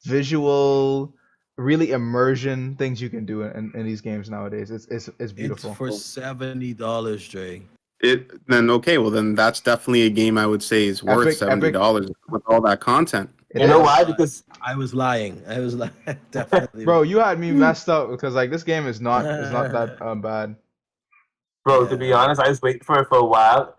visual, really immersion things you can do in these games nowadays. It's It's beautiful. for $70, Dre. Then that's definitely a game I would say is worth Epic, $70 with all that content. it You know is. why? Because I was lying. I was lying. Definitely. Bro, you had me messed up because like this game is not that bad. bro, to be honest, I was waiting for it for a while.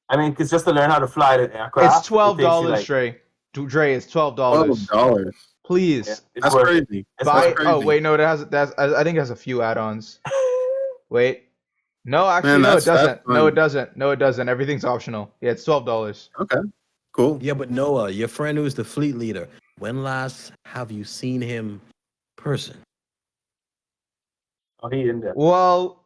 I mean, because just to learn how to fly the aircraft, It's $12, it takes you like Dre. Dre, it's $12. $12. Please yeah, it's That's worth it. crazy. It's buy. worth it. Oh wait, no, I think it has a few add-ons. Wait, no, actually, Man, no, it that's doesn't. No, fun. it doesn't. No, it doesn't. Everything's optional. Yeah, it's $12. Okay, cool. Yeah, but Noah, your friend who's the fleet leader, when last have you seen him person? Oh, he in there. Well,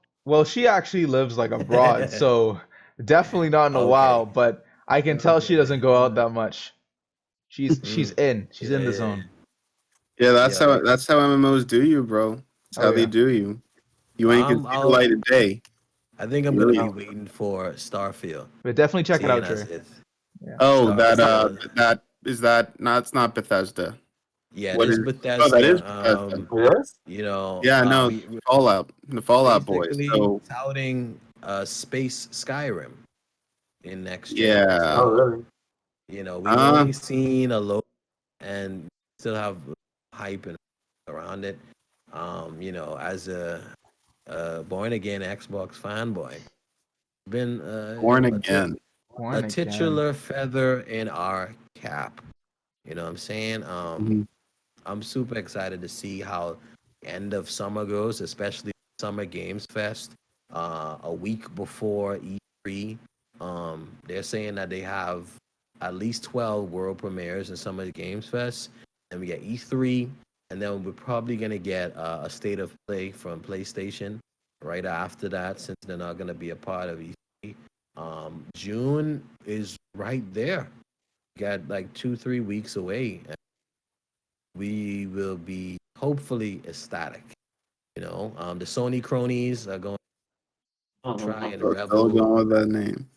she actually lives like abroad, so definitely not in a while. Okay. But I can tell she doesn't go out that much. She's Mm. in the Yeah. zone. Yeah, that's Yeah. how MMOs do you, bro. That's Oh, how they yeah. do you. You ain't gonna see the I'll- light of day. I think I'm Really? gonna be waiting for Starfield. But definitely check it Seeing out, as Dre. it's Oh, Starfield. that is that. No, it's not Bethesda. Yeah, What it is is? Bethesda. Oh, that is Bethesda. Yes? You know, Yeah, no, we Fallout, the Fallout boys. basically So touting space Skyrim in next gen. yeah, Oh, So, really? you know, we've only seen a low and still have hype and around it. You know, as a born again Xbox fanboy, been born you know, again. Born a again. titular feather in our cap. You know what I'm saying? Mhm. I'm super excited to see how end of summer goes, especially Summer Games Fest. A week before E3, they're saying that they have at least 12 world premieres in Summer Games Fest, and we get E3, and then we're probably gonna get a state of play from PlayStation right after that, since they're not gonna be a part of E3. June is right there. Got like 2-3 weeks away. We will be hopefully ecstatic. You know, the Sony cronies are going to try and So still going with that name.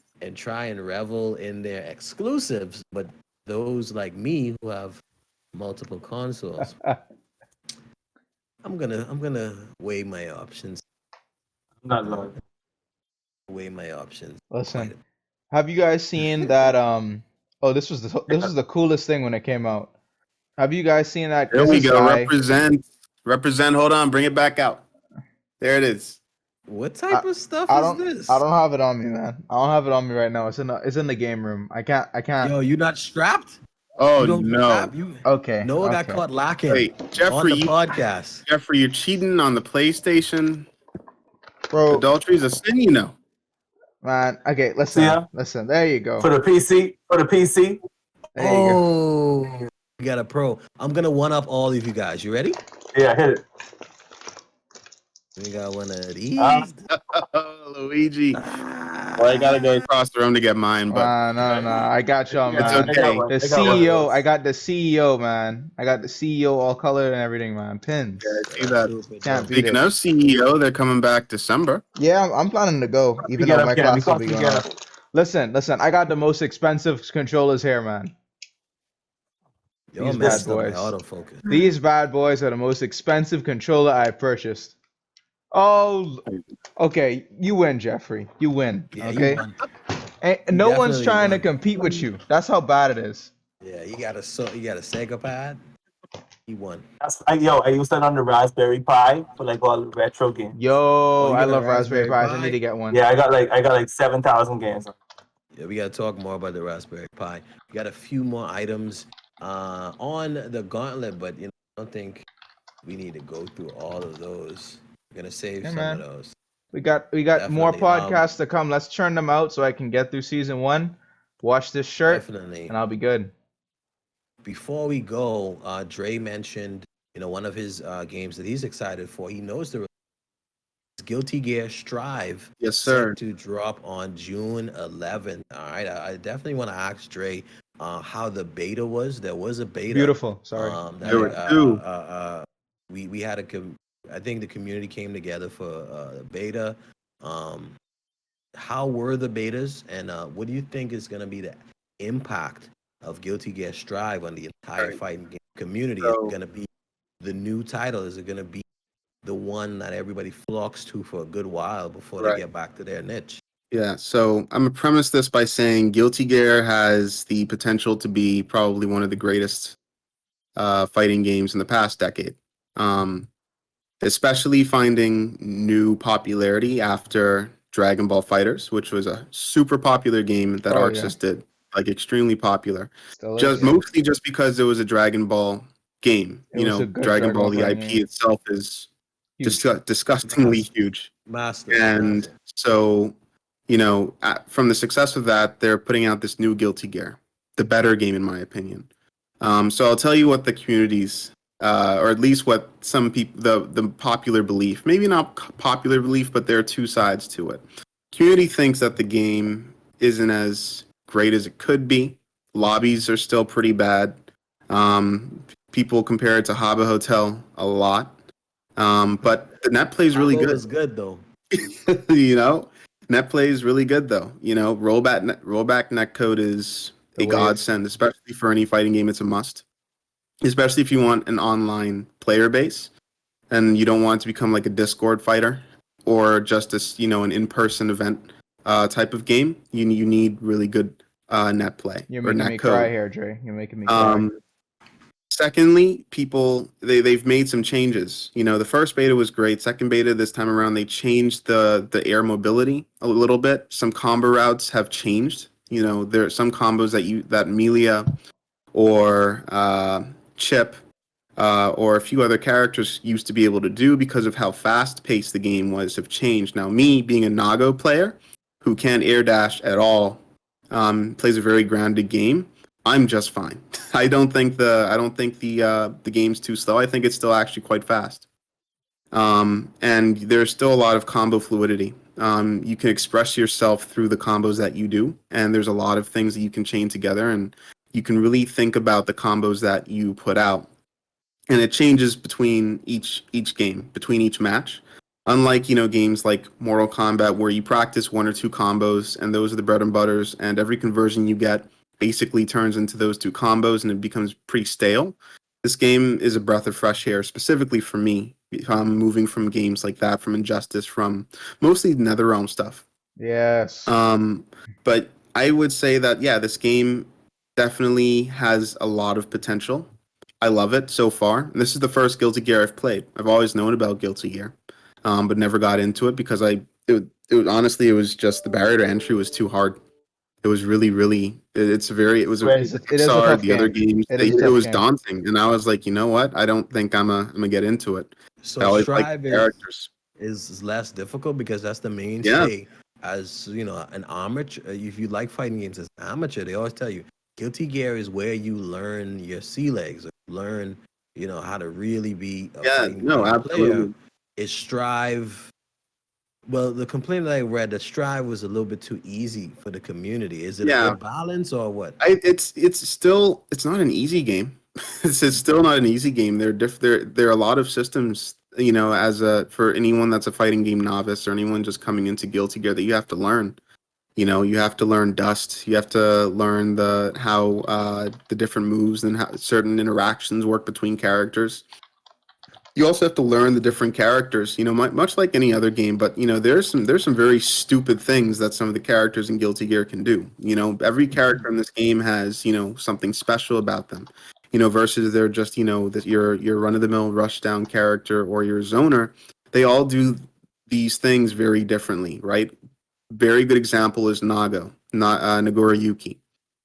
revel in their exclusives, but those like me who have multiple consoles, I'm gonna weigh my options. Not long. Weigh my options. Listen, have you guys seen that? Oh, this was the coolest thing when it came out. Have you guys seen that? There There's we this go. guy. Represent. Hold on. Bring it back out. There it is. What type of stuff I is don't this? I don't have it on me, man. I don't have it on me right now. It's in the game room. I can't. Yo, you not strapped? Oh You don't no. strap? You Okay. Noah got okay. caught lacking Wait, Jeffrey. on the podcast. Jeffrey, you're cheating on the PlayStation. Bro, Adultery is a sin, you know. man. Okay, listen. Yeah. Listen. There you go. For the PC. There you go. Oh, we got a pro. I'm gonna one up all of you guys. You ready? Yeah, hit it. We got one of these. Luigi. Well, I gotta go across the room to get mine, but No. I got y'all, It's man. okay. The CEO. I got the CEO, man. I got the CEO all colored and everything, man. Pins. yeah, I see that. Can't beat Speaking it. of CEO, they're coming back December. Yeah, I'm planning to go, even though my class will be going on. Listen. I got the most expensive controllers here, man. Y'all These messed bad up my boys. autofocus. These bad boys are the most expensive controller I've purchased. Oh, okay. You win, Jeffrey. You win. Yeah, Okay. you won. And You no one's definitely trying to won. compete with you. That's how bad it is. Yeah, you got a Sega pad. He won. I used that on the Raspberry Pi for like all the retro games. Yo, Oh, you I got a love Raspberry Raspberry Pis. I Pi? need to get one. Yeah, I got like 7,000 games. Yeah, we gotta talk more about the Raspberry Pi. We got a few more items on the gauntlet, but you know, I don't think we need to go through all of those. We're gonna save Hey, some man. of those. We got more Definitely. podcasts to come. Let's churn them out so I can get through season 1. Watch this shirt, Definitely. and I'll be good. Before we go, Dre mentioned, you know, one of his games that he's excited for. He knows the Guilty Gear Strive. Yes, sir. Set to drop on June 11th. All right, I definitely want to ask Dre how the beta was. There was a beta. Beautiful. Sorry. That There were two. we had I think the community came together for the beta. Um, how were the betas, and what do you think is going to be the impact of Guilty Gear Strive on the All entire right. fighting game community? Is it So going to be the new title? Is it going to be the one that everybody flocks to for a good while before they right. get back to their niche? Yeah, so I'm gonna premise this by saying Guilty Gear has the potential to be probably one of the greatest fighting games in the past decade. Um, Especially finding new popularity after Dragon Ball Fighters, which was a super popular game that Oh yeah. Arxis did, like extremely popular. Still Just is. mostly just because it was a Dragon Ball game. It was a good Dragon Dragon Ball, Ball the fighting IP game. itself is Huge. disgustingly Mass, huge. And massive. so, from the success of that, they're putting out this new Guilty Gear, the better game in my opinion. So I'll tell you what the communities, or at least what some people, the popular belief, maybe not popular belief, but there are two sides to it. Community thinks that the game isn't as great as it could be. Lobbies are still pretty bad. People compare it to Habba Hotel a lot. But the net plays really Abo good. was good though. you know, net play is really good though. Rollback netcode is The a wave. godsend, especially for any fighting game. It's a must, especially if you want an online player base and you don't want it to become like a Discord fighter or just an in-person event type of game. You need really good net play You're or making net me cry code. here, Dre. You're making me cry. Um, Secondly, people they've made some changes. The first beta was great. Second beta this time around they changed the air mobility a little bit. Some combo routes have changed. There are some combos that Melia or Chip or a few other characters used to be able to do because of how fast paced the game was have changed. Now, me being a Nago player who can't air dash at all, plays a very grounded game. I'm just fine. I don't think the game's too slow. I think it's still actually quite fast. And there's still a lot of combo fluidity. You can express yourself through the combos that you do, and there's a lot of things that you can chain together, and you can really think about the combos that you put out, and it changes between each game, between each match. Unlike games like Mortal Kombat, where you practice one or two combos, and those are the bread and butters, and every conversion you get basically turns into those two combos, and it becomes pretty stale. This game is a breath of fresh air, specifically for me. Moving from games like that, from Injustice, from mostly NetherRealm stuff. Yes. Um, but I would say that yeah, this game definitely has a lot of potential. I love it so far. And this is the first Guilty Gear I've played. I've always known about Guilty Gear, but never got into it because honestly it was just the barrier to entry was too hard. It was really really it was a Right. It is a Pixar, tough the other game. games It is a it tough was game. daunting, and I was like, you know what? I don't think I'm gonna get into it. I So always like Strive the characters. is less difficult because that's the Yeah, mainstay. As you know, an amateur, if you like fighting games as an amateur, they always tell you Guilty Gear is where you learn your sea legs, learn how to really be a yeah, fighting no, game player. absolutely. Is Strive? Well, the complaint that I read that Strive was a little bit too easy for the community. Is it a Yeah, good balance or what? it's not an easy game. It's still not an easy game. There are a lot of systems, as for anyone that's a fighting game novice or anyone just coming into Guilty Gear that you have to learn. You have to learn Dust. You have to learn the how the different moves and how certain interactions work between characters. You also have to learn the different characters, much like any other game. But there's some very stupid things that some of the characters in Guilty Gear can do. Every character in this game has something special about them. Versus they're just that your run of the mill rush down character or your zoner. They all do these things very differently, right? Very good example is Nagoro Yuki.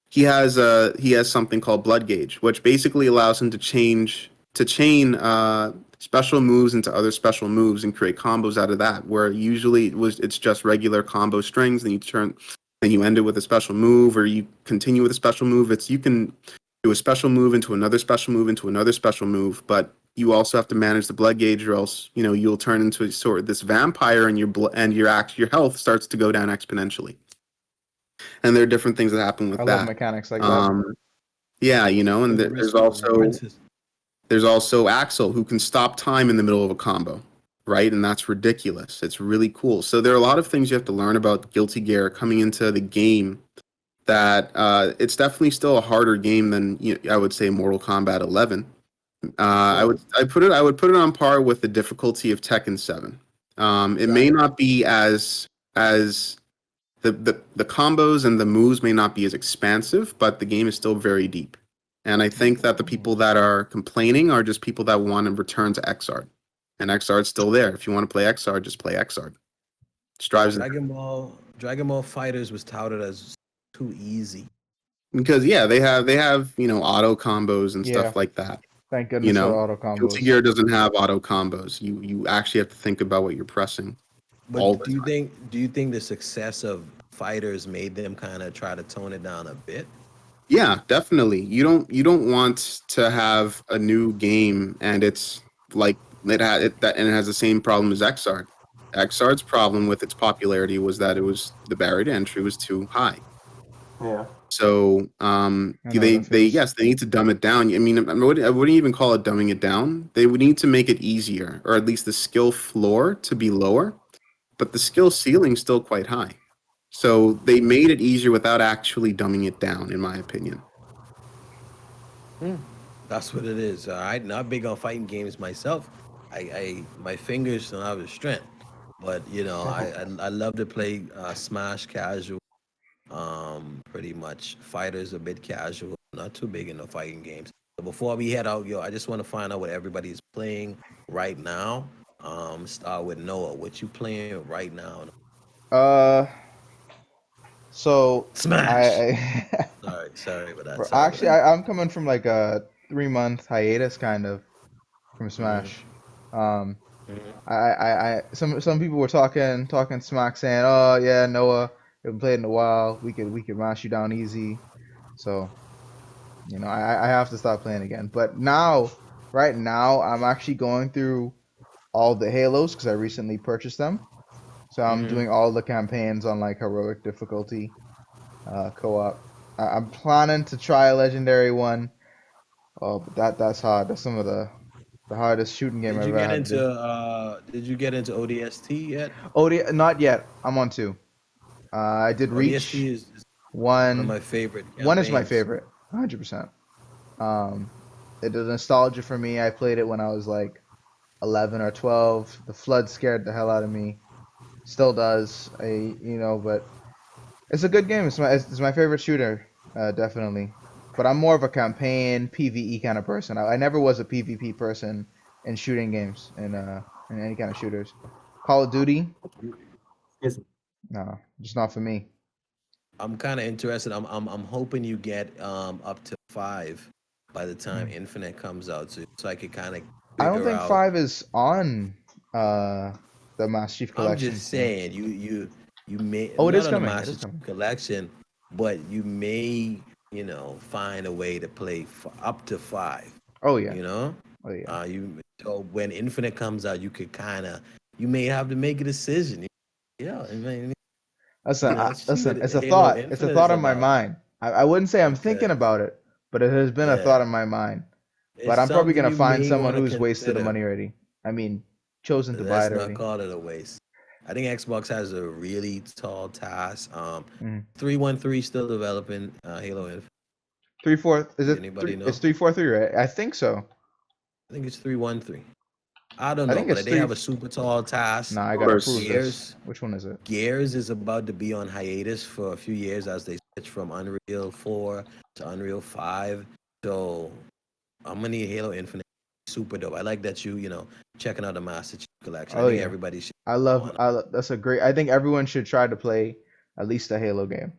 He has something called Blood Gauge, which basically allows him to chain special moves into other special moves and create combos out of that. Where usually it's just regular combo strings, and you end it with a special move, or you continue with a special move. You can do a special move into another special move into another special move, but you also have to manage the blood gauge, or else you'll turn into sort of this vampire, and your health starts to go down exponentially. and there are different things that happen with I love that. mechanics like that. Yeah, you know, and The there's risk of also princess. Axel who can stop time in the middle of a combo, right? And that's ridiculous. It's really cool. So there are a lot of things you have to learn about Guilty Gear coming into the game. That it's definitely still a harder game than I would say Mortal Kombat 11. I would put it on par with the difficulty of Tekken 7. It may Right. not be as the combos and the moves may not be as expansive, but the game is still very deep. And I think that the people that are complaining are just people that want to return to Xrd. And Xrd's still there. If you want to play Xrd, just play Xrd. Strives Dragon Ball Fighters was touted as too easy. because yeah, they have auto combos and Yeah, stuff like that. thank You goodness for know, auto Guilty combos. Gear doesn't have auto combos. You actually have to think about what you're pressing all But the do you think the success of Fighters made them kind of try to tone it down a bit? Yeah, definitely. You don't want to have a new game and it's like it has the same problem as Xrd. Xrd's problem with its popularity was that the barrier to entry was too high. Yeah. So I know how that they feels. yes they need to dumb it down. I mean I wouldn't even call it dumbing it down. They would need to make it easier, or at least the skill floor to be lower, but the skill ceiling's still quite high. So they made it easier without actually dumbing it down, in my opinion. That's what it is. All right, not big on fighting games myself. My fingers don't have the strength, but I love to play Smash casual. Pretty much fighters a bit casual, not too big into fighting games. So before we head out, I just want to find out what everybody's playing right now. Start with Noah. What you playing right now? Uh, so Smash. I Sorry about that. bro, Sorry about actually that. I'm coming from like a 3 month hiatus kind of from Mhm, Smash. Um, mhm. some people were talking smack saying, oh yeah, Noah, we haven't played in a while. We could mash you down easy. So I have to stop playing again. But now, right now, I'm actually going through all the Halos because I recently purchased them. So I'm Mhm. doing all the campaigns on like heroic difficulty, co-op. I'm planning to try a legendary one. Oh, but that's hard. That's some of the hardest shooting game I've ever had to do. Did you get into ODST yet? Not yet. I'm on two. I did ODST Reach is one of one. my favorite One is my campaigns. favorite, 100%. Um, it is nostalgia for me. I played it when I was like 11 or 12. The flood scared the hell out of me. Still does. But it's a good game. It's my favorite shooter, definitely. But I'm more of a campaign PvE kind of person. I never was a PvP person in shooting games in any kind of shooters. Call of Duty, Yes. no, just not for me. I'm kind of interested. I'm hoping you get up to 5 by the time Mm. Infinite comes out, so I could kind of I don't figure think out. five is on uh the Master Chief I'm Collection just still. saying you may Oh, it not is on the coming. It Master is Chief coming. Collection, but you may find a way to play up to 5. Oh yeah. You know, Oh yeah. you so when Infinite comes out, you could you may have to make a decision. Yeah, I mean, Listen. shoot, It's a Halo thought. It's a Infinite is thought on my about. mind. I wouldn't say I'm thinking Okay, about it, but it has been a thought yeah, on my mind. it's But I'm probably something gonna you find may someone want to who's wasted the consider. money already. I mean, chosen to buy Let's it not already. call it a waste. I think Xbox has a really tall task. Mm. 313 still developing Halo Infinite. 3-4. Is it Anybody three? It's know? 3-4-3, right? I think so. I think it's 313. I don't I know, think it's but they three. have a super tall task. Nah, I gotta Numbers. prove this. Gears Which one is it? Gears is about to be on hiatus for a few years as they switch from Unreal 4 to Unreal 5. So I'm gonna need Halo Infinite. Super dope. I like that checking out the Master Chief Collection. I Oh think yeah. everybody should I go love. on. That's a great. I think everyone should try to play at least a Halo game.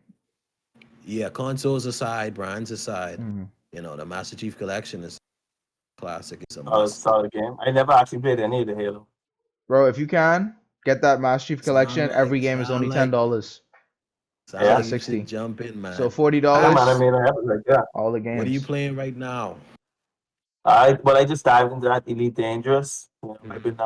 Yeah, consoles aside, brands aside, Hmm. the Master Chief Collection is classic. It's a Solid, must. solid game. I never actually played any of the Halo. Bro, if you can get that Master Chief Sound Collection, like every game is sound only like $10 sound instead Yeah. of like you should 60. jump in, So man. forty I might have dollars, made an episode like that. all the What are you games. playing right now? I just dived into that Elite Dangerous. I've been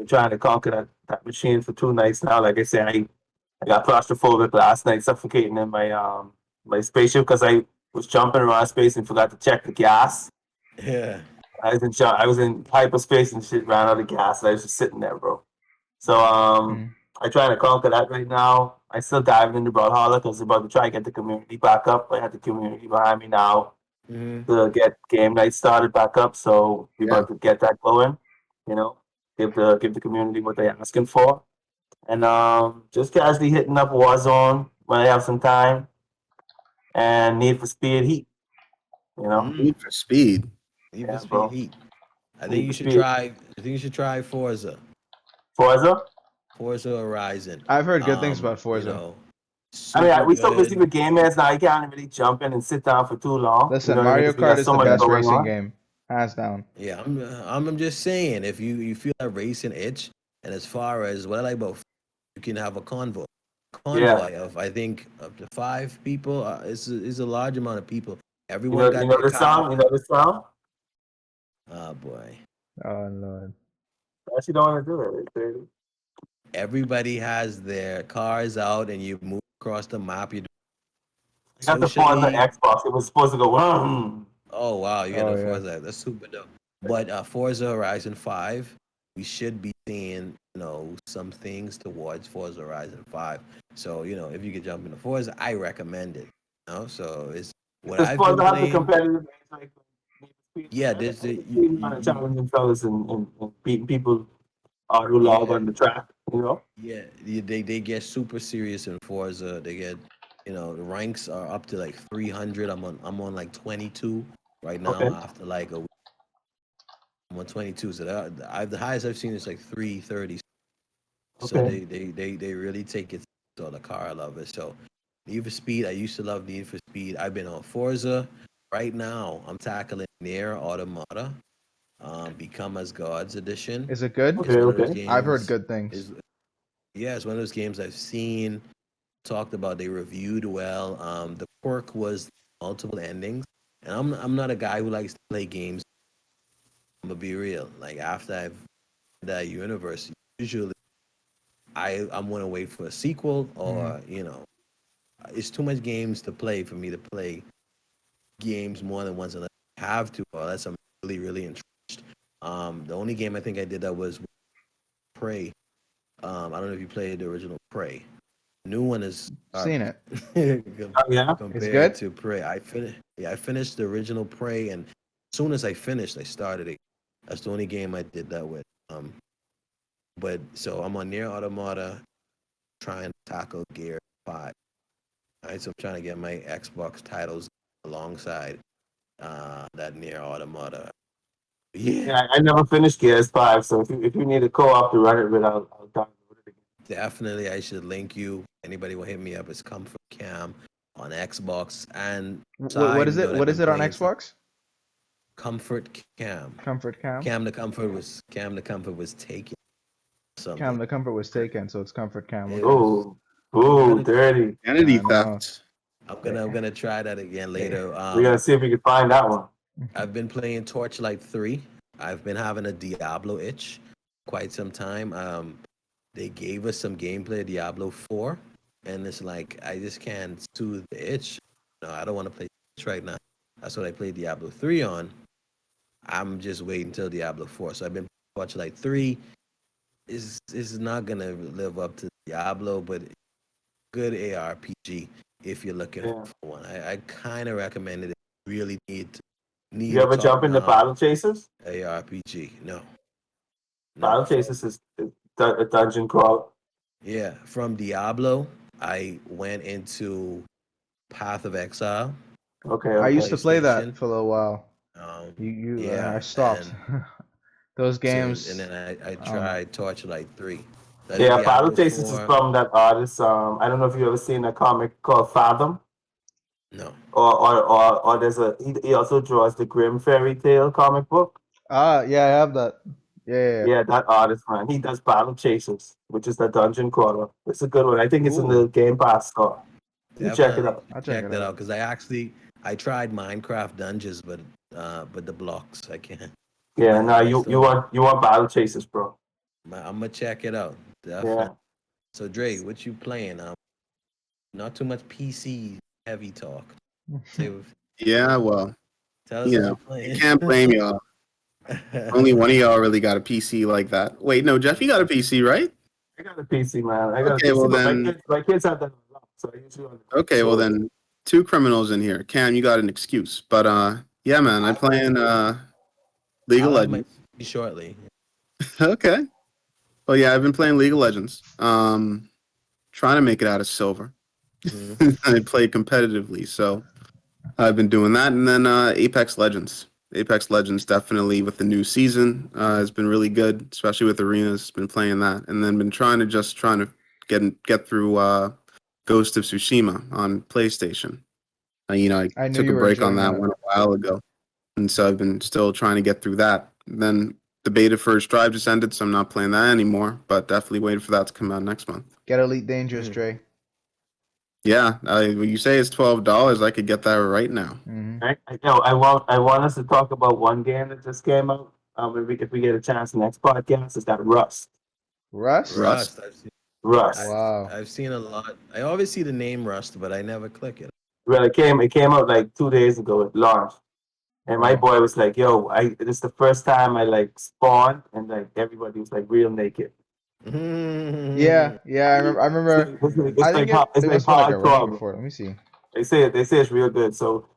trying to conquer that machine for 2 nights now. Like I said, I I got claustrophobic last night, suffocating in my spaceship because I was jumping around space and forgot to check the gas. Yeah. I was in hyperspace and shit, ran out of gas. And I was just sitting there, bro. So Mm. I trying to conquer that right now. I still diving into Brawlhalla because I'm about to try and get the community back up. I had the community behind me now Hmm. to get game night started back up. So we Yeah. about to get that going. You know, give the community what they're asking for, and just casually hitting up Warzone when I have some time, and Need for Speed Heat. You know, Mm. Need for Speed. Need for yeah, Speed bro. Heat. I think Need you for should Speed. try. I think you should try Forza. Forza. Forza Horizon. I've heard good things about You Forza. know, I mean, super we so busy good. with game heads now. You can't really jump in and sit down for too long. You Listen, know what I mean? Mario Because we Kart got is so the much best going racing on. game, hands down. Yeah, I'm just saying if you feel that racing itch, and as far as what I like about, you can have a Yeah. convoy of I think up to 5 people. Is a large amount of people. Everyone You got know their this car. song? You know this song? Oh boy, Oh Lord. I actually don't want to do it. It's crazy. everybody has their cars out, and you move across the map. You I got the Forza socially. Xbox. It was supposed to go. Oh wow, you got Oh a yeah. Forza. That's super dope. But Forza Horizon 5, we should be seeing, some things towards Forza Horizon 5. So, if you could jump into Forza, I recommend it. So it's what Does I've been Forza have the playing. competitive edge like Need for Speed? Yeah, I there's can the see them kind of challenging fellas and beating people who log yeah, on the track. You know? they get super serious in Forza. They get, the ranks are up to like 300. I'm on like 22 right now Okay. after like a week. I'm on 22. So the highest I've seen is like 330. So Okay. they really take it to the car. I love it. So Need for Speed. I used to love Need for Speed. I've been on Forza. Right now, I'm tackling Near Automata, Become as Gods edition. Is it good? It's Okay. one of those Okay. I've heard games. good things. Is Yeah, it's one of those games I've seen, talked about. They reviewed well. The quirk was multiple endings, and I'm not a guy who likes to play games. I'm gonna be real. Like after I've that universe, usually I'm gonna wait for a sequel, Mm. or it's too much games to play for me to play games more than once unless I have to, or unless I'm really entrenched. The only game I think I did that was Prey. I don't know if you played the original Prey. New one is Seen garbage it. Oh yeah. It's compared good. to Prey. I finished the original Prey, and as soon as I finished, I started it. That's the only game I did that with. But so I'm on Near Automata, trying to tackle Gear 5. All right, so I'm trying to get my Xbox titles alongside that Near Automata. Yeah, Yeah. I never finished GS5, so if you need a co-op to run it with, I'll download it again. definitely. I should link you. Anybody will hit me up. It's Comfort Cam on Xbox. And What side is it? note, I've What is been it on playing some Xbox? Comfort Cam. Comfort Cam. Cam the Comfort was taken Cam something. the comfort was taken, so it's Comfort Cam. It Okay. was. Oh, I'm oh, gonna dirty. Identity I know. theft. I'm gonna try that again Eh, later. We're gonna see if we can find that one. I've been playing Torchlight 3. I've been having a Diablo itch quite some time. They gave us some gameplay of Diablo 4, and it's like I just can't soothe the itch. No, I don't want to play itch right now. That's what I played Diablo 3 on. I'm just waiting until Diablo 4. So I've been Torchlight 3. Is not gonna live up to Diablo, but good ARPG if you're looking Yeah. for one. I kind of recommend it. If you really need You a ever top jump into notch Battle Chasers? ARPG. No, no. Battle Chasers is a dungeon crawl. From Diablo, I went into Path of Exile Okay, I on used okay. to play PlayStation. that for a little while. Um, I yeah, stopped. and Those and games, then I I don't know. tried Torchlight 3. I did Yeah, Battle Diablo Chasers is 4. from that artist. I don't know if you ever seen a comic called Fathom, No. or there's he also draws the Grimm fairy tale comic book. Ah, yeah, I have that. Yeah, yeah, yeah. Yeah, that artist, man. He does Battle Chasers, which is the dungeon crawler. It's a good one. I think it's in the Ooh, Game Pass store. You check it definitely out. I'll check check it that out. out because I tried Minecraft Dungeons, but the blocks I can't. Yeah, My no, my you storage. want Battle Chasers, bro. I'm gonna check it out. Yeah. Definitely. So Dre, what you playing? Not too much PC heavy talk. Say, Yeah, well, tell us you what know, you're you playing. can't blame y'all. Only one of y'all really got a PC like that. Wait, no, Jeff, you got a PC, right? I got a PC, man. I got a Okay, well PC, but then, my kids have that a lot, so I usually on the okay, well console. then, two criminals in here. Cam, you got an excuse, but yeah, man, I'm playing League of I'll have my Legends. PC shortly. Okay, well, yeah, I've been playing League of Legends. Trying to make it out of silver. Mhm. I play competitively, so I've been doing that, and then Apex Legends. Apex Legends definitely with the new season has been really good, especially with arenas. Been playing that, and then been trying to get through Ghost of Tsushima on PlayStation. I I knew took a you were break on enjoying that that. one a while ago, and so I've been still trying to get through that. And then the beta for Strive just ended, so I'm not playing that anymore. But definitely waiting for that to come out next month. Get Elite Dangerous, Mhm. Dre. Yeah, when you say it's $12, I could get that right now. Hmm. I want us to talk about one game that just came out. If we get a chance next podcast, is that Rust. Rust? Rust. Rust. Rust. Wow. I've seen a lot. I always see the name Rust, but I never click it. Well, it came out like 2 days ago. It launched, and my Wow. boy was like, "Yo, this is the first time I like spawned, and like everybody was like real naked. Yeah, yeah, I remember. I think It's it like was for like a raid hardcore. before. Let me see. They say it's real good. So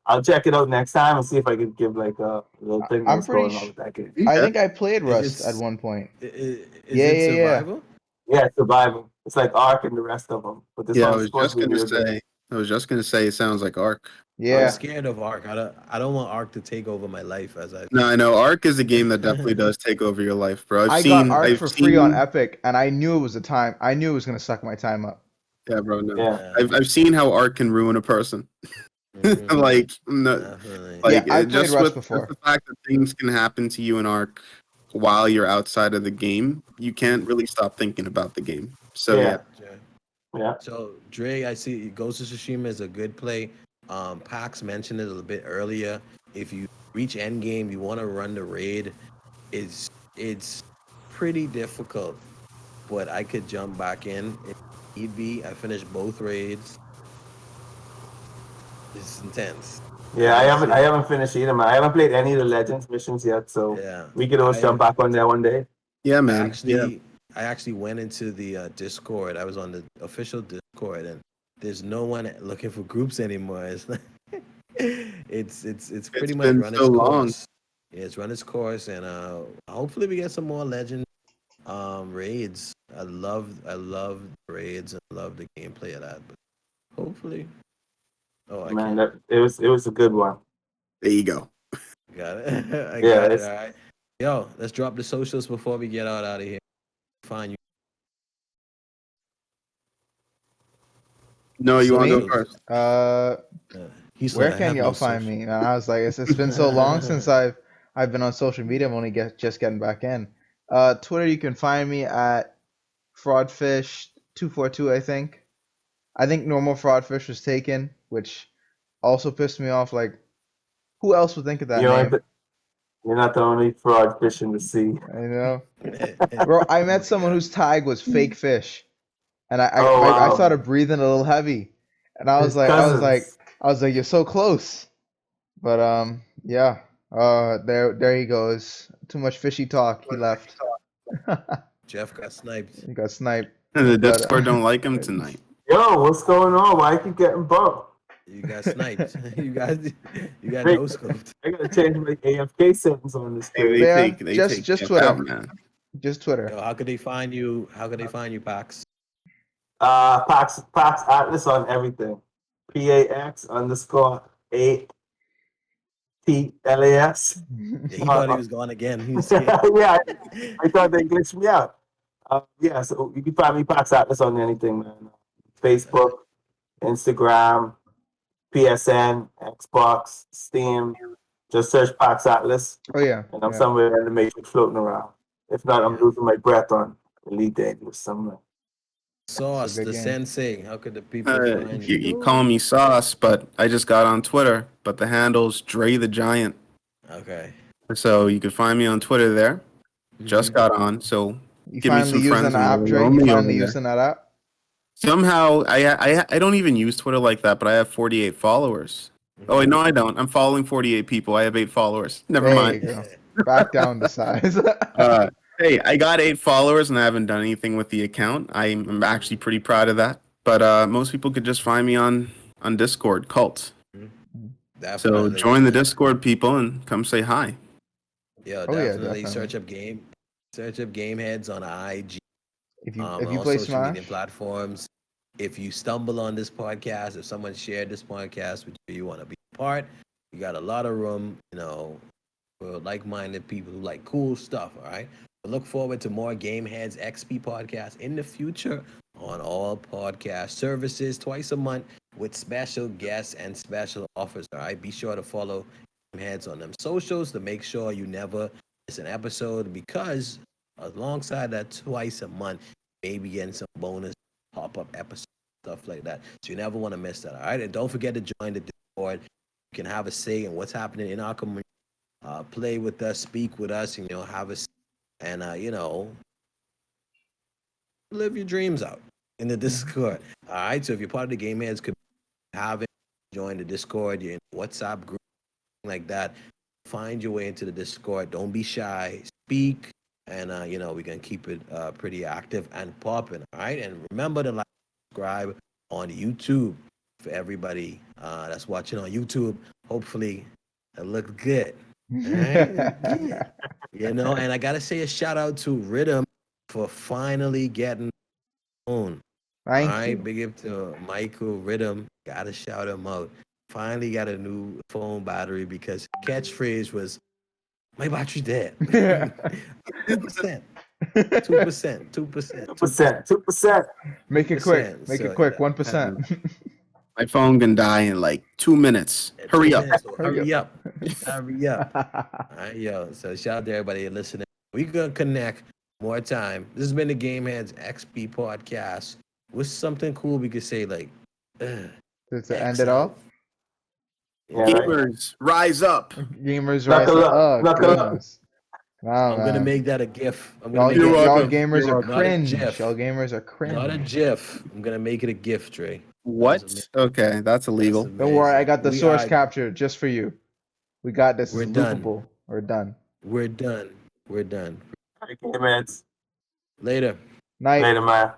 I'll check it out next time and see if I can give like a little thing I'm what's pretty going on sure. with that game. I Okay. think I played Is Rust at it one point. is Yeah, it yeah, yeah. survival? Yeah, survival. It's like Ark and the rest of them, but this Yeah, one's supposed to be real good. I was just gonna say it sounds like Ark. I'm Yeah. scared of Ark. I don't want Ark to take over my life as I. No, I know Ark is a game that definitely does take over your life, bro. I got Arc I've for free on seen, Epic, and I knew it was the time. I knew it was gonna suck my time up. yeah, bro. No, Yeah, I've seen how Ark can ruin a person. Mhm, Like, no, definitely. Yeah, like I played just Rust with just before. the fact that things can happen to you in Ark while you're outside of the game, you can't really stop thinking about the game. So yeah, yeah, Gotcha. yeah. So Dre, I see Ghost of Tsushima is a good play. Pax mentioned it a little bit earlier. If you reach end game, you want to run the raid. It's pretty difficult, but I could jump back in if need be. I finished both raids. It's intense. Yeah, I haven't finished either, man. I haven't played any of the Legends missions yet, so Yeah, we could always jump back on there one day. yeah, I man. Yeah, actually I actually went into the Discord. I was on the official Discord, and there's no one looking for groups anymore. It's like, it's it's pretty much been run so its long. course. Yeah, it's run its course, and hopefully we get some more legend raids. I love raids and love the gameplay of that. But hopefully, oh, I Man, can't. that it was a good one. There you go. Got it. I Yeah, got it. it's All right. Yo, let's drop the socials before we get out of here. Find you No, you want to go Me? socials. first? Uh, He said where I can have y'all no find social. me? And I was like, it's been so long since I've been on social media. I'm only just getting back in. Twitter, you can find me at fraudfish242. I think. I think normal fraudfish was taken, which also pissed me off. Like, who else would think of that you know name? you're not the only fraud fish in the sea. You know, bro. I Oh met my someone god. whose tag was fake fish, and Oh I wow, started breathing a little heavy, and his cousins. I was like, you're so close. But yeah. There he goes. Too much fishy talk. He left. Jeff got sniped. He got sniped. And the But Discord don't like him tonight. Yo, what's going on? Why I keep getting bumped? You got sniped. You got Wait, no scoped. I gotta change my AFK settings on this They, thing. they yeah, take they just take just Jeff out, Twitter. man. Just Twitter. Yo, how could they find you? How could they find you, Pax? Pax Atlas on everything. PAX underscore ATLAS. Yeah, he thought he was gone again. He was scared. Yeah, I thought they glitched me out. Yeah, so you can find me Pax Atlas on anything, man. Facebook, Instagram, PSN, Xbox, Steam. Just search Pax Atlas, Oh yeah, and I'm yeah. somewhere in the matrix floating around. If not, I'm Yeah. losing my breath on Elite Dangerous somewhere. It's a Sauce, good the game. sensei. How could the people find you? You call me Sauce, but I just got on Twitter. But the handle's Dre the Giant. Okay. So you can find me on Twitter there. Just Mhm. got on, so You Give me finally some using friends the and app, we'll Dre? roll You me finally over there. using that app? Somehow, I don't even use Twitter like that, but I have 48 followers. Oh, wait, no, I don't. I'm following 48 people. I have 8 followers. Never There you mind. go. Back down to size. Hey, I got 8 followers and I haven't done anything with the account. I'm actually pretty proud of that. But most people could just find me on Discord, Cult. So Definitely. join the Discord, people, and come say hi. Yeah, Oh yeah, definitely definitely. search up game heads on IG, If on you all play social media Smash, platforms. If you stumble on this podcast, if someone shared this podcast with you, you want to be a part, you got a lot of room, for like-minded people who like cool stuff. All right. I look forward to more Game Heads XP podcasts in the future on all podcast services twice a month with special guests and special offers. All right. Be sure to follow Game Heads on them socials to make sure you never miss an episode, because alongside that twice a month, maybe getting some bonus pop-up episodes, stuff like that. So you never want to miss that. All right. And don't forget to join the Discord. You can have a say in what's happening in our community. Play with us, speak with us, and have us, and live your dreams out in the Discord. All right. So if you're part of the Game Heads, could have it, join the Discord, you're in WhatsApp group, like that. Find your way into the Discord. Don't be shy. Speak, and we're gonna keep it pretty active and popping. All right. And remember to like, subscribe on YouTube for everybody that's watching on YouTube. Hopefully, it looks good. All right. Yeah. And I gotta say a shout out to Rhythm for finally getting on. All thank right, you. big up to Michael Rhythm. Gotta shout him out. Finally got a new phone battery because catchphrase was my battery dead. 2%, 2%, 2%, 2%, 2%. Make it quick. 2%. Make it So quick. yeah, 1%. My phone can die in like 2 minutes. at two Hurry up. minutes. So Hurry hurry up. up, hurry up. All right, yo. So shout out to everybody listening. We gonna connect more time. This has been the Game Heads XP podcast. What's something cool we could say like To end X it off, out? Yeah, right. Gamers, rise up. gamers rise Knuckle up. up. Oh Knuckle up. goodness. Nah, I'm gonna man. make that a GIF. I'm gonna Y'all, make You're that y'all welcome. gamers You're are welcome. not a cringe. GIF, Y'all gamers are not a cringe. GIF. I'm gonna make it a GIF, Trey. What? Okay, that's That's illegal. Don't worry, I amazing. got the source captured just for you. We got this. It's We're done. loopable. We're done. We're done. We're done. Okay, man. Later. Night. Later, man.